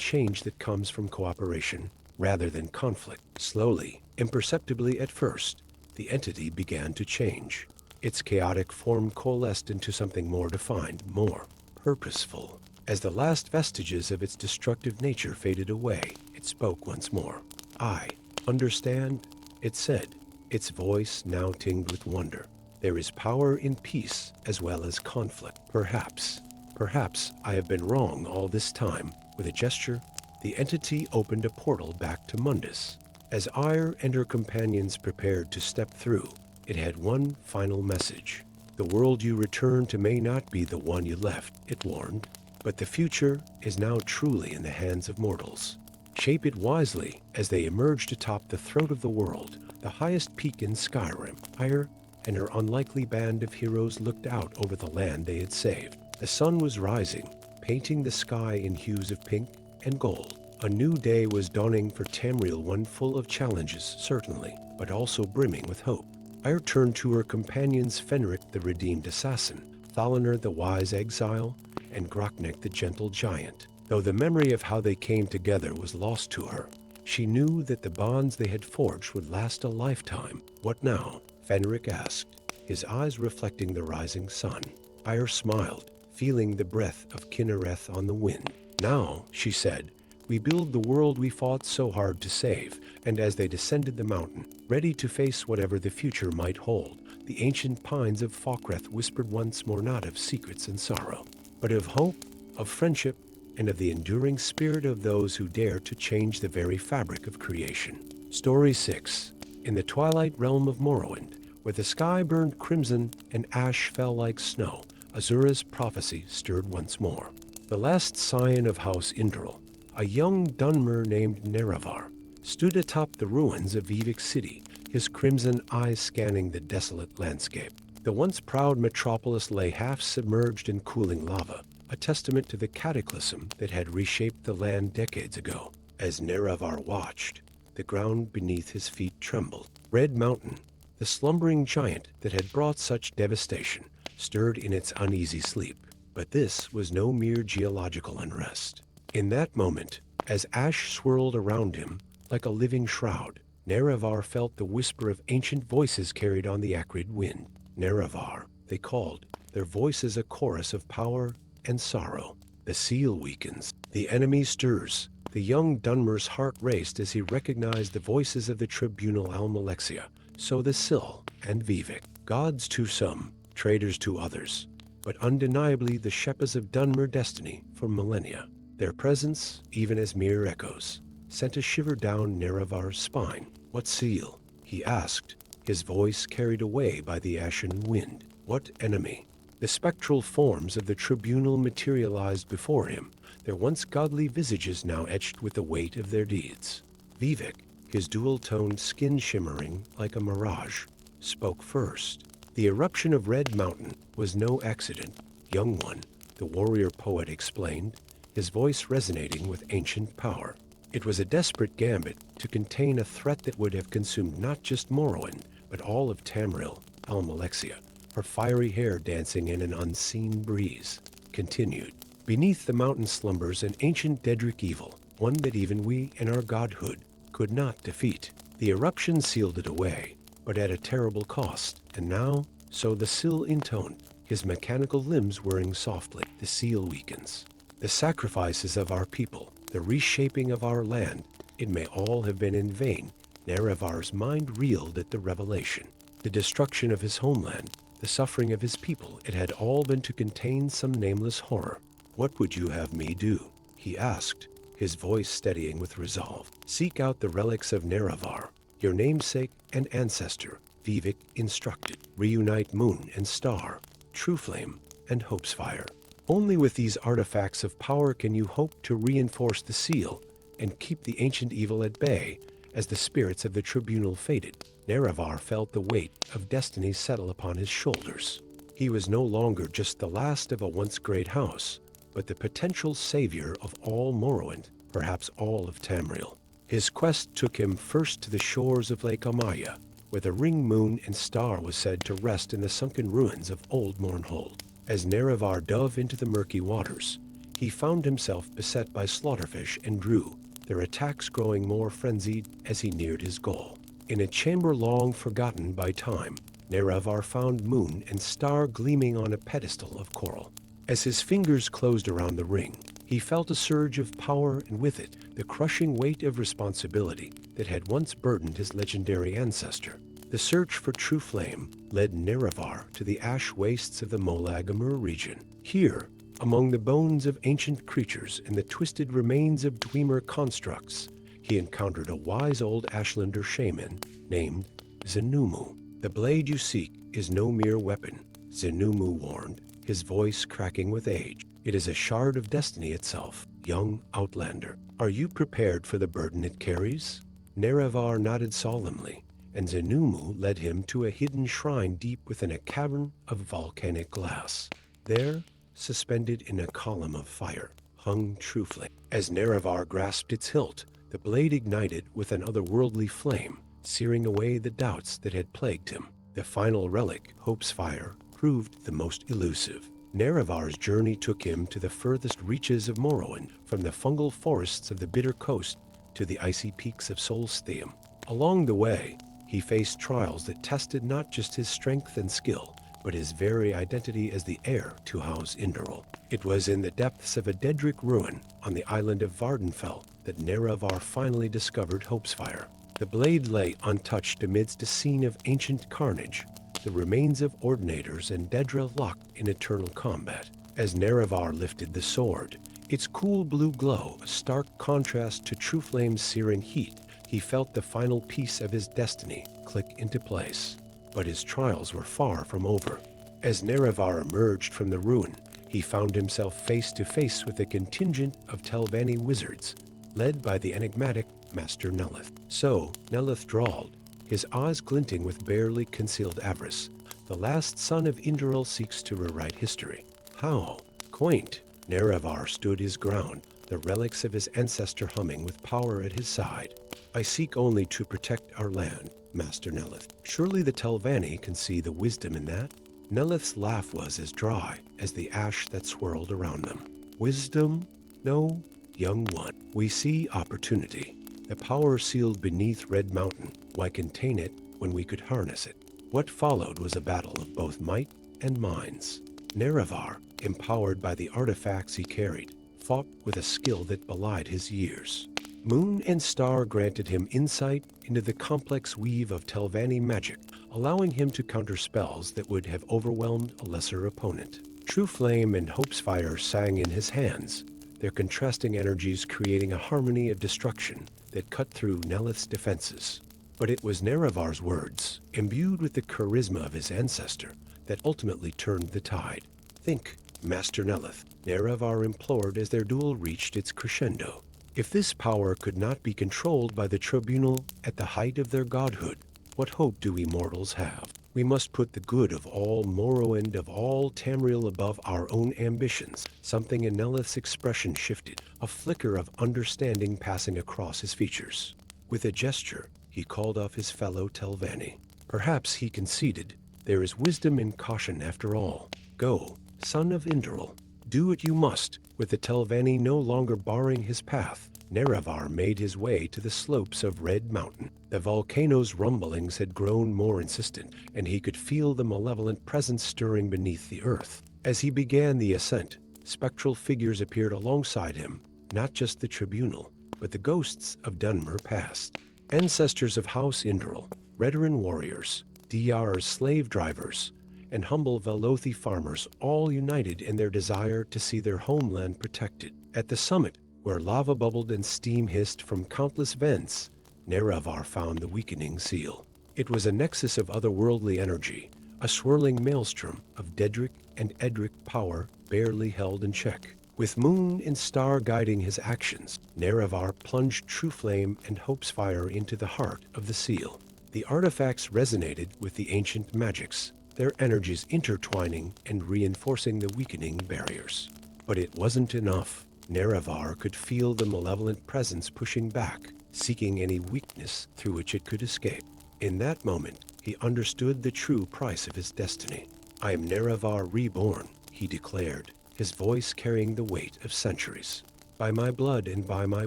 change that comes from cooperation rather than conflict. Slowly, imperceptibly at first, the entity began to change. Its chaotic form coalesced into something more defined, more purposeful. As the last vestiges of its destructive nature faded away, it spoke once more. I understand, it said, its voice now tinged with wonder. There is power in peace as well as conflict. Perhaps I have been wrong all this time. With a gesture, the entity opened a portal back to Mundus. As Ire and her companions prepared to step through, it had one final message. The world you return to may not be the one you left, it warned, but the future is now truly in the hands of mortals. Shape it wisely as they emerged atop the throat of the world, the highest peak in Skyrim. Ire and her unlikely band of heroes looked out over the land they had saved. The sun was rising, painting the sky in hues of pink and gold. A new day was dawning for Tamriel, one full of challenges, certainly, but also brimming with hope. Ire turned to her companions, Fenric the redeemed assassin, Thalanar the wise exile, and Groknik the gentle giant. Though the memory of how they came together was lost to her, she knew that the bonds they had forged would last a lifetime. What now? Fenric asked, his eyes reflecting the rising sun. Ire smiled, feeling the breath of Kinnereth on the wind. Now, she said, we build the world we fought so hard to save. And as they descended the mountain, ready to face whatever the future might hold, the ancient pines of Falkreth whispered once more, not of secrets and sorrow, but of hope, of friendship, and of the enduring spirit of those who dare to change the very fabric of creation. Story 6. In the twilight realm of Morrowind, where the sky burned crimson and ash fell like snow, Azura's prophecy stirred once more. The last scion of House Indral, a young Dunmer named Nerevar, stood atop the ruins of Vivek City, his crimson eyes scanning the desolate landscape. The once proud metropolis lay half submerged in cooling lava, a testament to the cataclysm that had reshaped the land decades ago. As Nerevar watched, the ground beneath his feet trembled. Red Mountain, the slumbering giant that had brought such devastation, stirred in its uneasy sleep. But this was no mere geological unrest. In that moment, as ash swirled around him like a living shroud, Nerevar felt the whisper of ancient voices carried on the acrid wind. Nerevar, they called, their voices a chorus of power and sorrow. The seal weakens. The enemy stirs. The young Dunmer's heart raced as he recognized the voices of the tribunal Almalexia. So the Sill and Vivek, gods to some, traitors to others, but undeniably the Shepherds of Dunmer destiny for millennia. Their presence, even as mere echoes, sent a shiver down Nerevar's spine. What seal? He asked, his voice carried away by the ashen wind. What enemy? The spectral forms of the tribunal materialized before him, their once godly visages now etched with the weight of their deeds. Vivek, his dual-toned skin shimmering like a mirage, spoke first. The eruption of Red Mountain was no accident. Young One, the warrior poet explained, his voice resonating with ancient power. It was a desperate gambit to contain a threat that would have consumed not just Morrowind, but all of Tamriel, Almalexia, her fiery hair dancing in an unseen breeze. Continued. Beneath the mountain slumbers an ancient Daedric evil, one that even we in our godhood could not defeat. The eruption sealed it away, but at a terrible cost. And now, so the Sill intoned, his mechanical limbs whirring softly, the seal weakens. The sacrifices of our people, the reshaping of our land, it may all have been in vain. Nerevar's mind reeled at the revelation. The destruction of his homeland, the suffering of his people, it had all been to contain some nameless horror. "What would you have me do?" he asked, his voice steadying with resolve. "Seek out the relics of Nerevar, your namesake and ancestor," Vivek instructed. "Reunite moon and star, true flame and hope's fire. Only with these artifacts of power can you hope to reinforce the seal and keep the ancient evil at bay." As the spirits of the tribunal faded, Nerevar felt the weight of destiny settle upon his shoulders. He was no longer just the last of a once great house, but the potential savior of all Morrowind, perhaps all of Tamriel. His quest took him first to the shores of Lake Amaya, where the ring moon and star was said to rest in the sunken ruins of Old Mournhold. As Nerevar dove into the murky waters, he found himself beset by slaughterfish and drew, their attacks growing more frenzied as he neared his goal. In a chamber long forgotten by time, Nerevar found moon and star gleaming on a pedestal of coral. As his fingers closed around the ring, he felt a surge of power, and with it, the crushing weight of responsibility that had once burdened his legendary ancestor. The search for true flame led Nerevar to the ash wastes of the Molag Amur region. Here, among the bones of ancient creatures and the twisted remains of Dwemer constructs, he encountered a wise old Ashlander shaman named Zenumu. "The blade you seek is no mere weapon," Zenumu warned, his voice cracking with age. "It is a shard of destiny itself, young outlander. Are you prepared for the burden it carries?" Nerevar nodded solemnly, and Zenumu led him to a hidden shrine deep within a cavern of volcanic glass. There, suspended in a column of fire, hung true flame. As Nerevar grasped its hilt, the blade ignited with an otherworldly flame, searing away the doubts that had plagued him. The final relic, Hope's Fire, proved the most elusive. Nerevar's journey took him to the furthest reaches of Morrowind, from the fungal forests of the Bitter Coast to the icy peaks of Solstheim. Along the way, he faced trials that tested not just his strength and skill, but his very identity as the heir to House Indral. It was in the depths of a Daedric ruin on the island of Vardenfell that Nerevar finally discovered Hope's Fire. The blade lay untouched amidst a scene of ancient carnage, the remains of ordinators and Daedra locked in eternal combat. As Nerevar lifted the sword, its cool blue glow a stark contrast to True Flame's searing heat, he felt the final piece of his destiny click into place. But his trials were far from over. As Nerevar emerged from the ruin, he found himself face to face with a contingent of Telvanni wizards, led by the enigmatic Master Nelith. "So," Nelith drawled, his eyes glinting with barely concealed avarice, "the last son of Indral seeks to rewrite history. How?" Quaint. Nerevar stood his ground, the relics of his ancestor humming with power at his side. "I seek only to protect our land, Master Nelith. Surely the Telvanni can see the wisdom in that?" Nelith's laugh was as dry as the ash that swirled around them. "Wisdom? No, young one. We see opportunity. The power sealed beneath Red Mountain. Why contain it when we could harness it?" What followed was a battle of both might and minds. Nerevar, empowered by the artifacts he carried, fought with a skill that belied his years. Moon and Star granted him insight into the complex weave of Telvanni magic, allowing him to counter spells that would have overwhelmed a lesser opponent. True Flame and Hope's Fire sang in his hands, their contrasting energies creating a harmony of destruction that cut through Nelith's defenses. But it was Nerevar's words, imbued with the charisma of his ancestor, that ultimately turned the tide. "Think, Master Nelith," Nerevar implored as their duel reached its crescendo. "If this power could not be controlled by the tribunal at the height of their godhood, what hope do we mortals have? We must put the good of all Morrowind, of all Tamriel above our own ambitions." Something in Nelith's expression shifted, a flicker of understanding passing across his features. With a gesture, he called off his fellow Telvanni. Perhaps he conceded, there is wisdom in caution after all. "Go, son of Indral. Do what you must." With the Telvanni no longer barring his path, Nerevar made his way to the slopes of Red Mountain. The volcano's rumblings had grown more insistent, and he could feel the malevolent presence stirring beneath the earth. As he began the ascent, spectral figures appeared alongside him, not just the tribunal, but the ghosts of Dunmer past. Ancestors of House Indral, Redoran warriors, Diar's slave drivers, and humble Velothi farmers all united in their desire to see their homeland protected. At the summit, where lava bubbled and steam hissed from countless vents, Nerevar found the weakening seal. It was a nexus of otherworldly energy, a swirling maelstrom of Dedric and Edric power barely held in check. With moon and star guiding his actions, Nerevar plunged true flame and hope's fire into the heart of the seal. The artifacts resonated with the ancient magics, their energies intertwining and reinforcing the weakening barriers. But it wasn't enough. Nerevar could feel the malevolent presence pushing back, seeking any weakness through which it could escape. In that moment, he understood the true price of his destiny. "I am Nerevar reborn," he declared, his voice carrying the weight of centuries. "By my blood and by my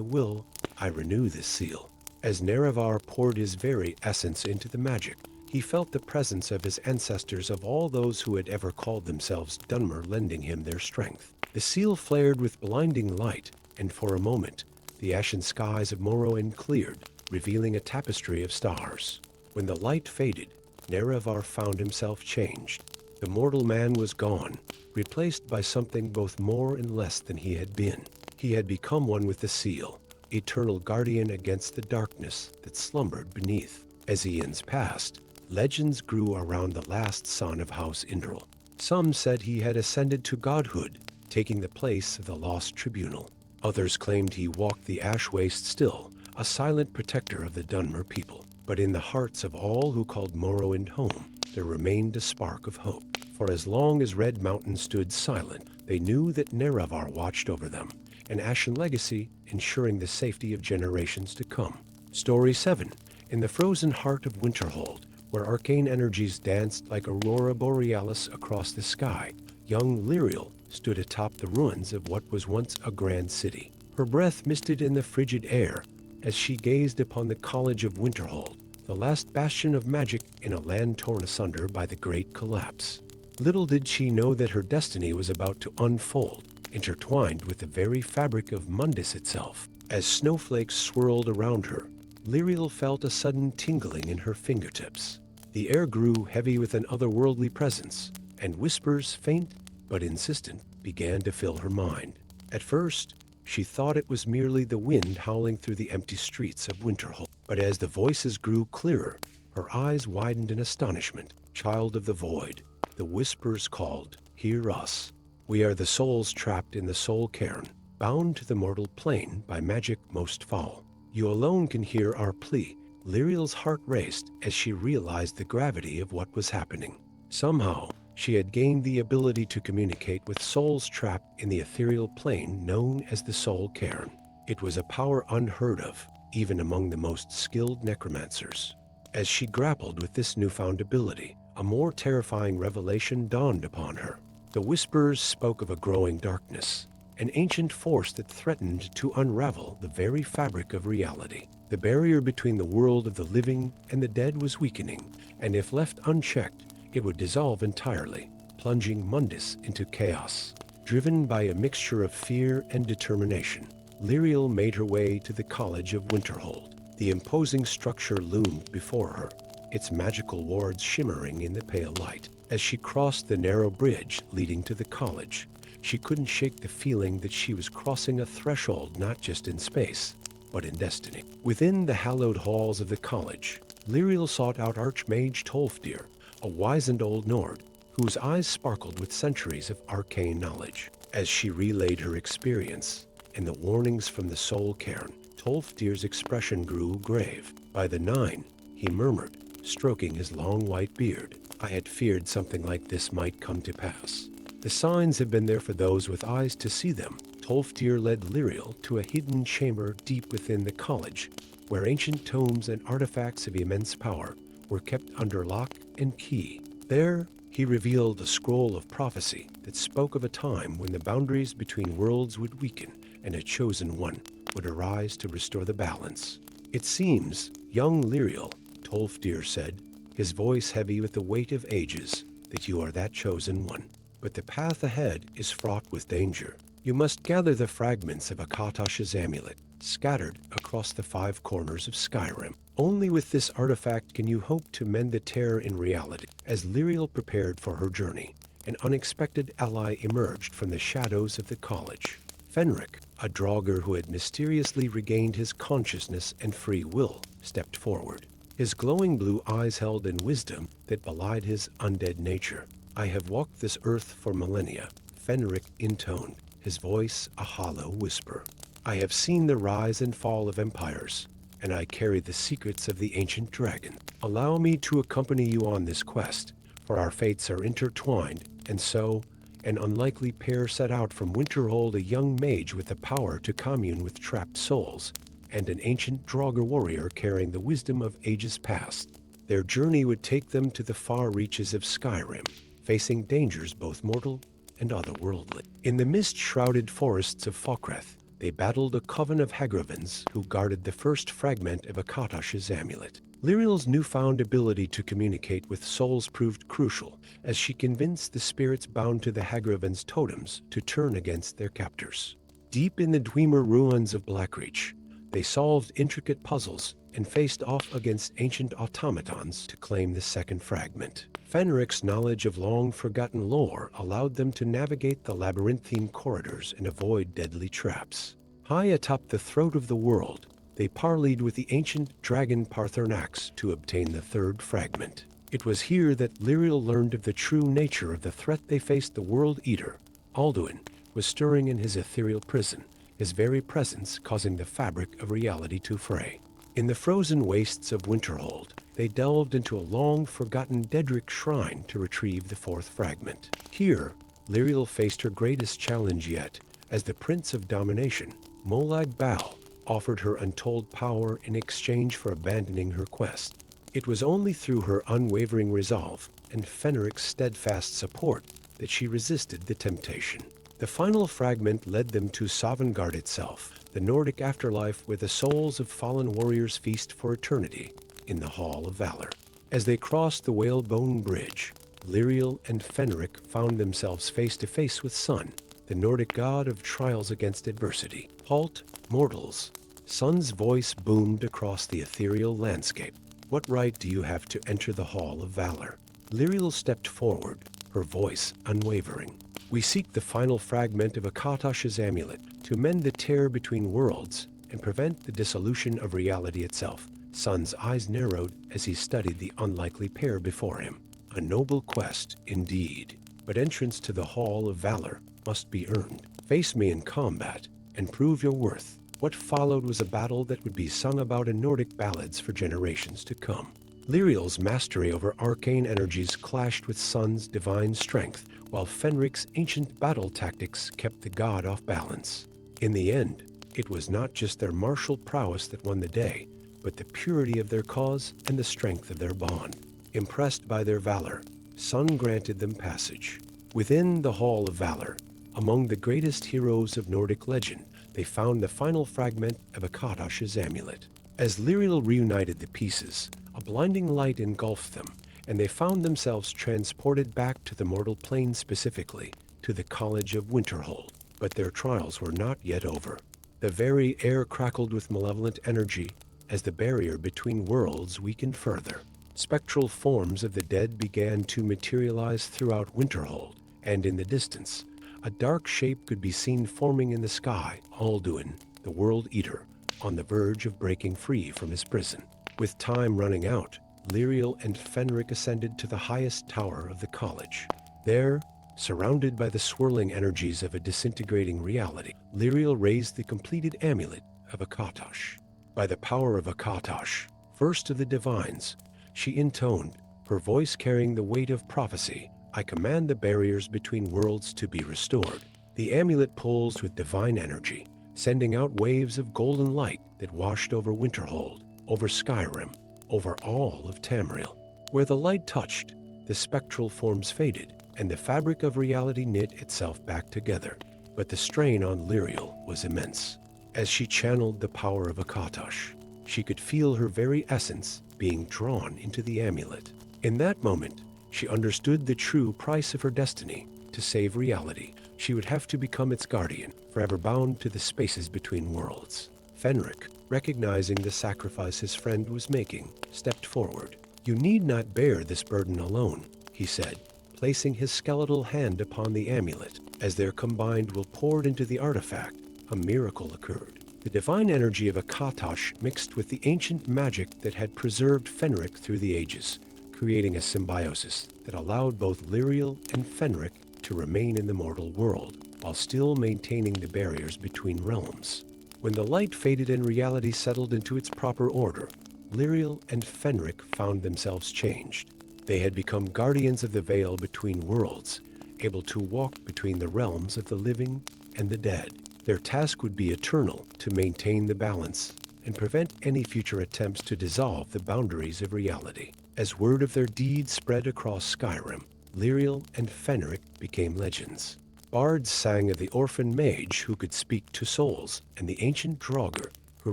will, I renew this seal." As Nerevar poured his very essence into the magic, he felt the presence of his ancestors, of all those who had ever called themselves Dunmer, lending him their strength. The seal flared with blinding light, and for a moment, the ashen skies of Morrowind cleared, revealing a tapestry of stars. When the light faded, Nerevar found himself changed. The mortal man was gone, replaced by something both more and less than he had been. He had become one with the seal, eternal guardian against the darkness that slumbered beneath. As eons passed, legends grew around the last son of House Indral. Some said he had ascended to godhood, taking the place of the lost tribunal. Others claimed he walked the ash waste still, a silent protector of the Dunmer people. But in the hearts of all who called Morrowind home, there remained a spark of hope. For as long as Red Mountain stood silent, they knew that Nerevar watched over them, an ashen legacy ensuring the safety of generations to come. Story 7. In the frozen heart of Winterhold, where arcane energies danced like aurora borealis across the sky, young Lyriel stood atop the ruins of what was once a grand city. Her breath misted in the frigid air as she gazed upon the College of Winterhold, the last bastion of magic in a land torn asunder by the Great Collapse. Little did she know that her destiny was about to unfold, intertwined with the very fabric of Mundus itself. As snowflakes swirled around her, Lyriel felt a sudden tingling in her fingertips. The air grew heavy with an otherworldly presence, and whispers, faint but insistent, began to fill her mind. At first, she thought it was merely the wind howling through the empty streets of Winterhold. But as the voices grew clearer, her eyes widened in astonishment. "Child of the Void," the whispers called, "hear us. We are the souls trapped in the soul cairn, bound to the mortal plane by magic most foul. You alone can hear our plea." Lyriel's heart raced as she realized the gravity of what was happening. Somehow, she had gained the ability to communicate with souls trapped in the ethereal plane known as the soul cairn. It was a power unheard of, even among the most skilled necromancers. As she grappled with this newfound ability, a more terrifying revelation dawned upon her. The whispers spoke of a growing darkness, an ancient force that threatened to unravel the very fabric of reality. The barrier between the world of the living and the dead was weakening, and if left unchecked, it would dissolve entirely, plunging Mundus into chaos. Driven by a mixture of fear and determination, Lyriel made her way to the College of Winterhold. The imposing structure loomed before her, its magical wards shimmering in the pale light. As she crossed the narrow bridge leading to the college, she couldn't shake the feeling that she was crossing a threshold not just in space, but in destiny. Within the hallowed halls of the college, Lyriel sought out Archmage Tolfdir, a wizened old Nord, whose eyes sparkled with centuries of arcane knowledge. As she relayed her experience and the warnings from the soul cairn, Tolfdir's expression grew grave. "By the 9, he murmured, stroking his long white beard, "I had feared something like this might come to pass. The signs have been there for those with eyes to see them." Tolfdir led Lyriel to a hidden chamber deep within the college, where ancient tomes and artifacts of immense power were kept under lock and key. There, he revealed a scroll of prophecy that spoke of a time when the boundaries between worlds would weaken and a chosen one would arise to restore the balance. "It seems, young Lyriel," Tolfdir said, his voice heavy with the weight of ages, "that you are that chosen one. but the path ahead is fraught with danger. You must gather the fragments of Akatosh's amulet, scattered across the 5 corners of Skyrim. Only with this artifact can you hope to mend the tear in reality. As Lyriel prepared for her journey, an unexpected ally emerged from the shadows of the college. Fenric, a Draugr who had mysteriously regained his consciousness and free will, stepped forward. His glowing blue eyes held in wisdom that belied his undead nature. "I have walked this earth for millennia," Fenric intoned, his voice a hollow whisper. "I have seen the rise and fall of empires, and I carry the secrets of the ancient dragon. Allow me to accompany you on this quest, for our fates are intertwined." And so, an unlikely pair set out from Winterhold, a young mage with the power to commune with trapped souls, and an ancient Draugr warrior carrying the wisdom of ages past. Their journey would take them to the far reaches of Skyrim, facing dangers both mortal and otherworldly. In the mist-shrouded forests of Fokreth, they battled a coven of Hagravans who guarded the first fragment of Akatosh's amulet. Lyriel's newfound ability to communicate with souls proved crucial, as she convinced the spirits bound to the Hagravans' totems to turn against their captors. Deep in the Dwemer ruins of Blackreach, they solved intricate puzzles and faced off against ancient automatons to claim the second fragment. Fenric's knowledge of long-forgotten lore allowed them to navigate the labyrinthine corridors and avoid deadly traps. High atop the throat of the world, they parleyed with the ancient dragon Parthernax to obtain the third fragment. It was here that Lyriel learned of the true nature of the threat they faced. The World Eater, Alduin, was stirring in his ethereal prison, his very presence causing the fabric of reality to fray. In the frozen wastes of Winterhold, they delved into a long-forgotten Daedric shrine to retrieve the fourth fragment. Here, Lyriel faced her greatest challenge yet, as the Prince of Domination, Molag Bal, offered her untold power in exchange for abandoning her quest. It was only through her unwavering resolve and Fenric's steadfast support that she resisted the temptation. The final fragment led them to Sovngarde itself, the Nordic afterlife where the souls of fallen warriors feast for eternity in the Hall of Valor. As they crossed the Whalebone Bridge, Lyriel and Fenric found themselves face to face with Sun, the Nordic god of trials against adversity. "Halt, mortals!" Sun's voice boomed across the ethereal landscape. "What right do you have to enter the Hall of Valor?" Lyriel stepped forward, her voice unwavering. "We seek the final fragment of Akatosh's amulet to mend the tear between worlds and prevent the dissolution of reality itself." Sun's eyes narrowed as he studied the unlikely pair before him. A noble quest, indeed, but entrance to the Hall of Valor must be earned. Face me in combat and prove your worth. What followed was a battle that would be sung about in Nordic ballads for generations to come. Lyriel's mastery over arcane energies clashed with Sun's divine strength, while Fenric's ancient battle tactics kept the god off balance. In the end, it was not just their martial prowess that won the day, but the purity of their cause and the strength of their bond. Impressed by their valor, Sun granted them passage. Within the Hall of Valor, among the greatest heroes of Nordic legend, they found the final fragment of Akatosh's amulet. As Lyriel reunited the pieces, a blinding light engulfed them, and they found themselves transported back to the mortal plane, specifically to the College of Winterhold. But their trials were not yet over. The very air crackled with malevolent energy as the barrier between worlds weakened further. Spectral forms of the dead began to materialize throughout Winterhold, and in the distance, a dark shape could be seen forming in the sky. Alduin, the World Eater, on the verge of breaking free from his prison. With time running out, Lyriel and Fenric ascended to the highest tower of the college. There, surrounded by the swirling energies of a disintegrating reality, Lyriel raised the completed amulet of Akatosh. By the power of Akatosh, first of the divines, she intoned, her voice carrying the weight of prophecy, "I command the barriers between worlds to be restored." The amulet pulsed with divine energy, sending out waves of golden light that washed over Winterhold, over Skyrim, over all of Tamriel. Where the light touched, the spectral forms faded, and the fabric of reality knit itself back together. But the strain on Lyriel was immense. As she channeled the power of Akatosh, she could feel her very essence being drawn into the amulet. In that moment, she understood the true price of her destiny, to to save reality, she would have to become its guardian, forever bound to the spaces between worlds. Fenric, recognizing the sacrifice his friend was making, stepped forward. "You need not bear this burden alone," he said, placing his skeletal hand upon the amulet. As their combined will poured into the artifact, a miracle occurred. The divine energy of Akatosh mixed with the ancient magic that had preserved Fenric through the ages, creating a symbiosis that allowed both Lyriel and Fenric to remain in the mortal world, while still maintaining the barriers between realms. When the light faded and reality settled into its proper order, Lyriel and Fenric found themselves changed. They had become guardians of the veil between worlds, able to walk between the realms of the living and the dead. Their task would be eternal, to maintain the balance and prevent any future attempts to dissolve the boundaries of reality. As word of their deeds spread across Skyrim, Lyriel and Fenric became legends. Bards sang of the orphan mage who could speak to souls, and the ancient Draugr who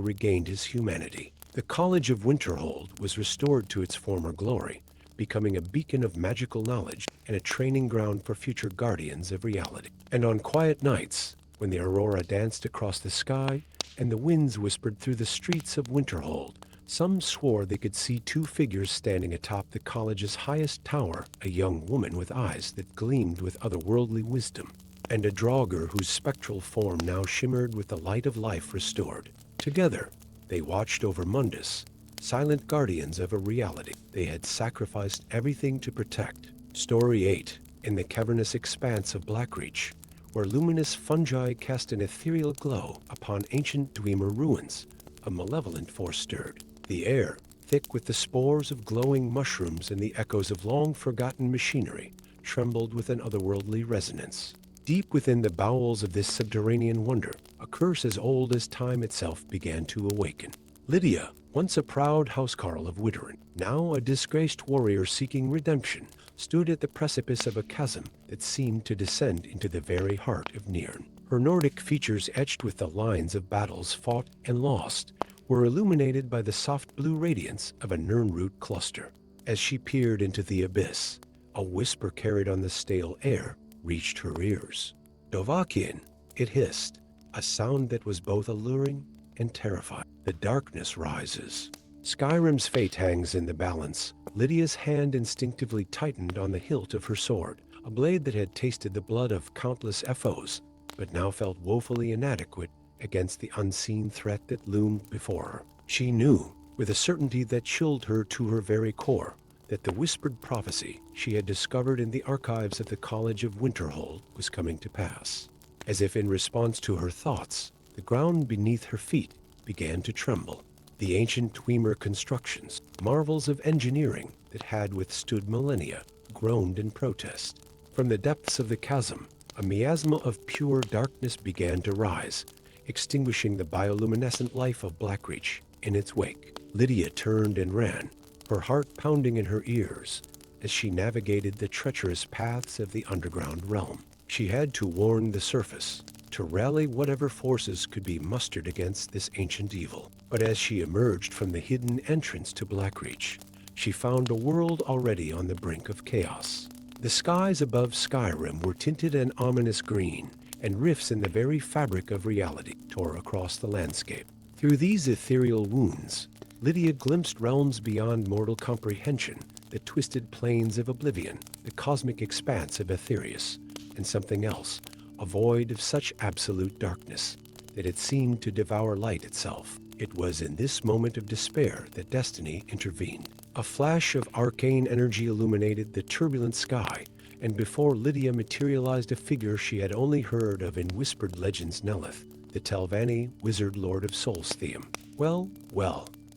regained his humanity. The College of Winterhold was restored to its former glory, becoming a beacon of magical knowledge and a training ground for future guardians of reality. And on quiet nights, when the aurora danced across the sky and the winds whispered through the streets of Winterhold, some swore they could see two figures standing atop the college's highest tower, a young woman with eyes that gleamed with otherworldly wisdom, and a Draugr whose spectral form now shimmered with the light of life restored. Together, they watched over Mundus, silent guardians of a reality they had sacrificed everything to protect. Story 8. In the cavernous expanse of Blackreach, where luminous fungi cast an ethereal glow upon ancient Dwemer ruins, a malevolent force stirred. The air, thick with the spores of glowing mushrooms and the echoes of long-forgotten machinery, trembled with an otherworldly resonance. Deep within the bowels of this subterranean wonder, a curse as old as time itself began to awaken. Lydia, once a proud housecarl of Whiterin, now a disgraced warrior seeking redemption, stood at the precipice of a chasm that seemed to descend into the very heart of Nirn. Her Nordic features, etched with the lines of battles fought and lost, were illuminated by the soft blue radiance of a Nirnroot cluster. As she peered into the abyss, a whisper carried on the stale air reached her ears. "Dovahkiin," it hissed, a sound that was both alluring and terrifying. "The darkness rises. Skyrim's fate hangs in the balance." Lydia's hand instinctively tightened on the hilt of her sword, a blade that had tasted the blood of countless foes, but now felt woefully inadequate against the unseen threat that loomed before her. She knew, with a certainty that chilled her to her very core, that the whispered prophecy she had discovered in the archives of the College of Winterhold was coming to pass. As if in response to her thoughts, the ground beneath her feet began to tremble. The ancient Dwemer constructions, marvels of engineering that had withstood millennia, groaned in protest. From the depths of the chasm, a miasma of pure darkness began to rise, extinguishing the bioluminescent life of Blackreach in its wake. Lydia turned and ran, her heart pounding in her ears as she navigated the treacherous paths of the underground realm. She had to warn the surface, to rally whatever forces could be mustered against this ancient evil. But as she emerged from the hidden entrance to Blackreach, she found a world already on the brink of chaos. The skies above Skyrim were tinted an ominous green, and rifts in the very fabric of reality tore across the landscape. Through these ethereal wounds, Lydia glimpsed realms beyond mortal comprehension, the twisted plains of oblivion, the cosmic expanse of Aetherius, and something else, a void of such absolute darkness that it seemed to devour light itself. It was in this moment of despair that destiny intervened. A flash of arcane energy illuminated the turbulent sky, and before Lydia materialized a figure she had only heard of in whispered legends: Nelith, the Telvanni wizard lord of Solstheim. Well,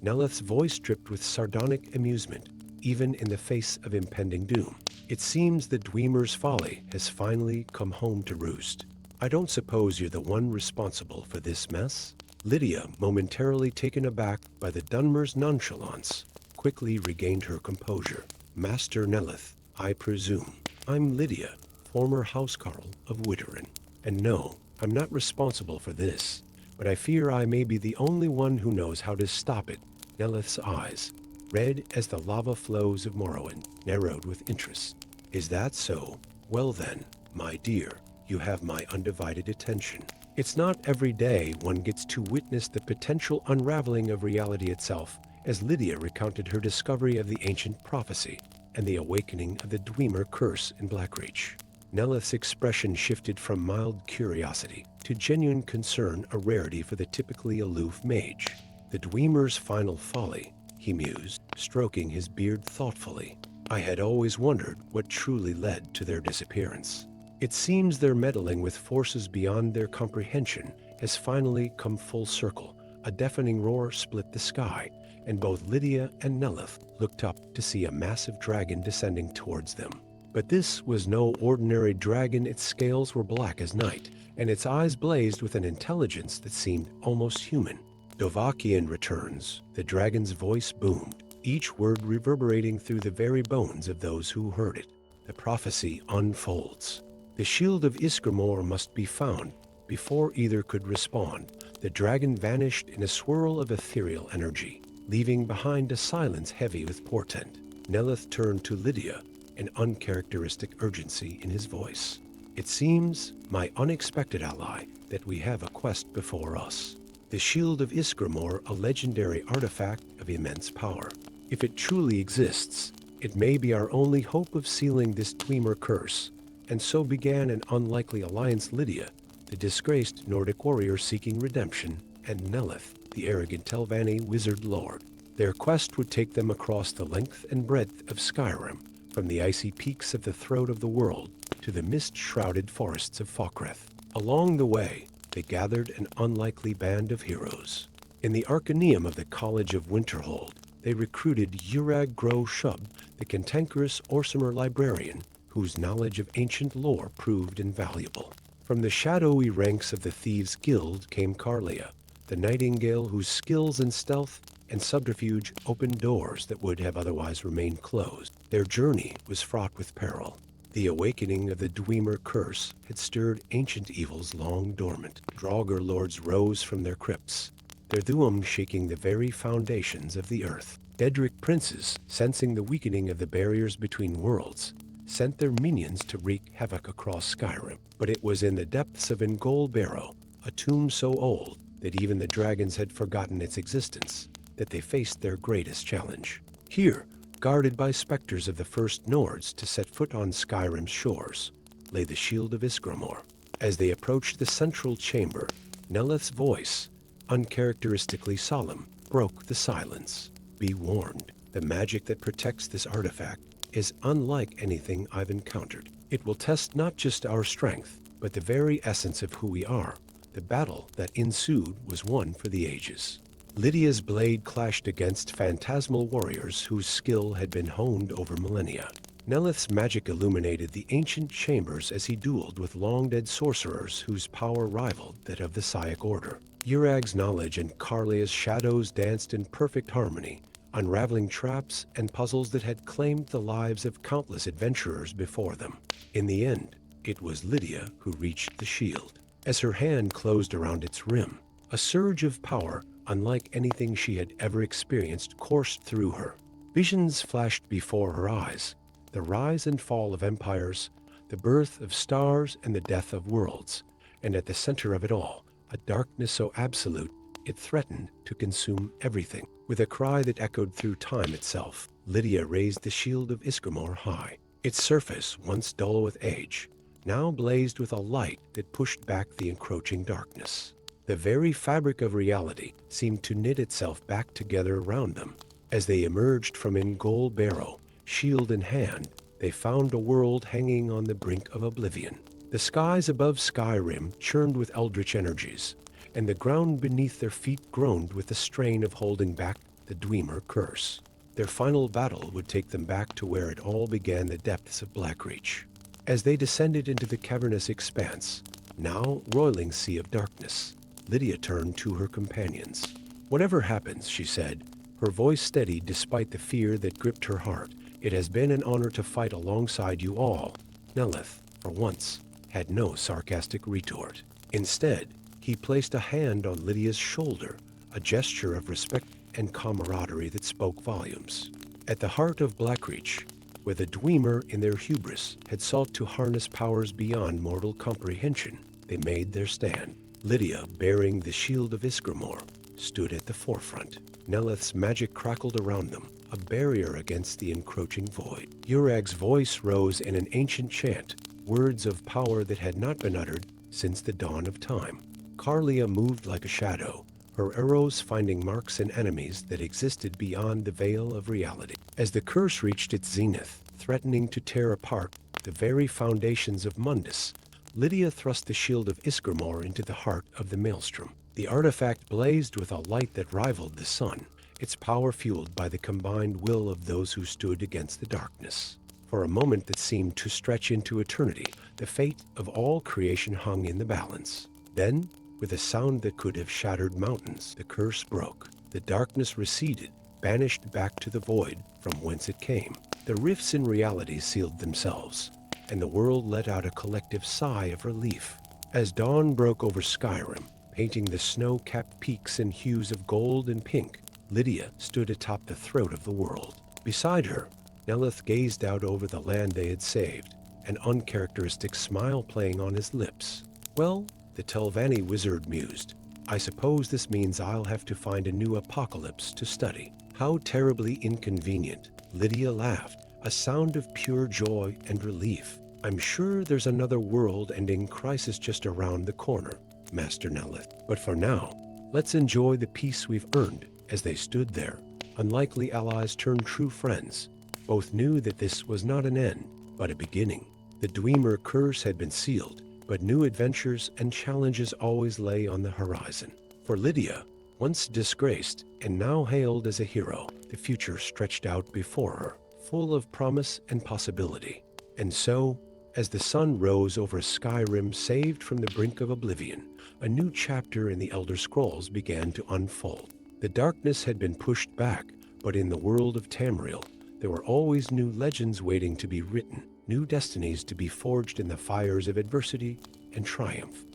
Nelith's voice dripped with sardonic amusement, even in the face of impending doom. "It seems the Dwemer's folly has finally come home to roost. I don't suppose you're the one responsible for this mess?" Lydia, momentarily taken aback by the Dunmer's nonchalance, quickly regained her composure. "Master Nelith, I presume. I'm Lydia, former housecarl of Whiterin. And no, I'm not responsible for this, but I fear I may be the only one who knows how to stop it." Nelith's eyes, red as the lava flows of Morrowind, narrowed with interest. "Is that so? Well then, My dear, you have my undivided attention. It's not every day one gets to witness the potential unraveling of reality itself, as Lydia recounted her discovery of the ancient prophecy and the awakening of the Dwemer curse in Blackreach. Nelith's expression shifted from mild curiosity to genuine concern, a rarity for the typically aloof mage. The Dwemer's final folly, he mused, stroking his beard thoughtfully. I had always wondered what truly led to their disappearance. It seems their meddling with forces beyond their comprehension has finally come full circle. A deafening roar split the sky, and both Lydia and Nelith looked up to see a massive dragon descending towards them. But this was no ordinary dragon. Its scales were black as night, and its eyes blazed with an intelligence that seemed almost human. Dovahkiin returns, the dragon's voice boomed, each word reverberating through the very bones of those who heard it. The prophecy unfolds. The shield of Ysgramor must be found. Before either could respond, the dragon vanished in a swirl of ethereal energy, leaving behind a silence heavy with portent. Nelith turned to Lydia, an uncharacteristic urgency in his voice. It seems, my unexpected ally, that we have a quest before us. The shield of Ysgramor, a legendary artifact of immense power. If it truly exists, it may be our only hope of sealing this Dwemer curse. And so began an unlikely alliance. Lydia, the disgraced Nordic warrior seeking redemption, and Nelith, the arrogant Telvanni wizard lord. Their quest would take them across the length and breadth of Skyrim, from the icy peaks of the throat of the world to the mist-shrouded forests of Falkreth. Along the way, they gathered an unlikely band of heroes. In the Arcaneum of the College of Winterhold, they recruited Urag Gro-Shub, the cantankerous Orsimer librarian, whose knowledge of ancient lore proved invaluable. From the shadowy ranks of the Thieves' Guild came Carlia, the nightingale whose skills in stealth and subterfuge opened doors that would have otherwise remained closed. Their journey was fraught with peril. The awakening of the Dwemer curse had stirred ancient evils long dormant. Draugr lords rose from their crypts, their Thuum shaking the very foundations of the earth. Daedric princes, sensing the weakening of the barriers between worlds, sent their minions to wreak havoc across Skyrim. But it was in the depths of Ingol Barrow, a tomb so old that even the dragons had forgotten its existence, that they faced their greatest challenge. Here, guarded by specters of the first Nords to set foot on Skyrim's shores, lay the shield of Ysgramor. As they approached the central chamber, Nelith's voice, uncharacteristically solemn, broke the silence. Be warned, the magic that protects this artifact is unlike anything I've encountered. It will test not just our strength, but the very essence of who we are. The battle that ensued was one for the ages. Lydia's blade clashed against phantasmal warriors whose skill had been honed over millennia. Nelith's magic illuminated the ancient chambers as he dueled with long-dead sorcerers whose power rivaled that of the Saic Order. Urag's knowledge and Carlia's shadows danced in perfect harmony, unraveling traps and puzzles that had claimed the lives of countless adventurers before them. In the end, it was Lydia who reached the shield. As her hand closed around its rim, a surge of power, unlike anything she had ever experienced, coursed through her. Visions flashed before her eyes, the rise and fall of empires, the birth of stars and the death of worlds, and at the center of it all, a darkness so absolute it threatened to consume everything. With a cry that echoed through time itself, Lydia raised the shield of Ysgramor high. Its surface, once dull with age, now blazed with a light that pushed back the encroaching darkness. The very fabric of reality seemed to knit itself back together around them. As they emerged from Ingol Barrow, shield in hand, they found a world hanging on the brink of oblivion. The skies above Skyrim churned with eldritch energies, and the ground beneath their feet groaned with the strain of holding back the Dwemer curse. Their final battle would take them back to where it all began, the depths of Blackreach. As they descended into the cavernous expanse, now roiling sea of darkness, Lydia turned to her companions. Whatever happens, she said, her voice steady despite the fear that gripped her heart, it has been an honor to fight alongside you all. Nelith, for once, had no sarcastic retort. Instead, he placed a hand on Lydia's shoulder, a gesture of respect and camaraderie that spoke volumes. At the heart of Blackreach, where the Dwemer, in their hubris, had sought to harness powers beyond mortal comprehension. They made their stand. Lydia, bearing the shield of Isgramor, stood at the forefront. Nelith's magic crackled around them, a barrier against the encroaching void. Urag's voice rose in an ancient chant, words of power that had not been uttered since the dawn of time. Carlia moved like a shadow, her arrows finding marks and enemies that existed beyond the veil of reality. As the curse reached its zenith, threatening to tear apart the very foundations of Mundus, Lydia thrust the shield of Isgramor into the heart of the maelstrom. The artifact blazed with a light that rivaled the sun, its power fueled by the combined will of those who stood against the darkness. For a moment that seemed to stretch into eternity, the fate of all creation hung in the balance. Then, with a sound that could have shattered mountains, the curse broke. The darkness receded, banished back to the void from whence it came. The rifts in reality sealed themselves, and the world let out a collective sigh of relief. As dawn broke over Skyrim, painting the snow-capped peaks in hues of gold and pink, Lydia stood atop the throat of the world. Beside her, Nelith gazed out over the land they had saved, an uncharacteristic smile playing on his lips. "Well," the Telvanni wizard mused, "I suppose this means I'll have to find a new apocalypse to study." "How terribly inconvenient," Lydia laughed, a sound of pure joy and relief. "I'm sure there's another world-ending crisis just around the corner, Master Nelith. But for now, let's enjoy the peace we've earned." As they stood there, unlikely allies turned true friends. Both knew that this was not an end, but a beginning. The Dwemer curse had been sealed, but new adventures and challenges always lay on the horizon. For Lydia, once disgraced and now hailed as a hero, the future stretched out before her, full of promise and possibility. And so, as the sun rose over Skyrim saved from the brink of oblivion, a new chapter in the Elder Scrolls began to unfold. The darkness had been pushed back, but in the world of Tamriel, there were always new legends waiting to be written, new destinies to be forged in the fires of adversity and triumph.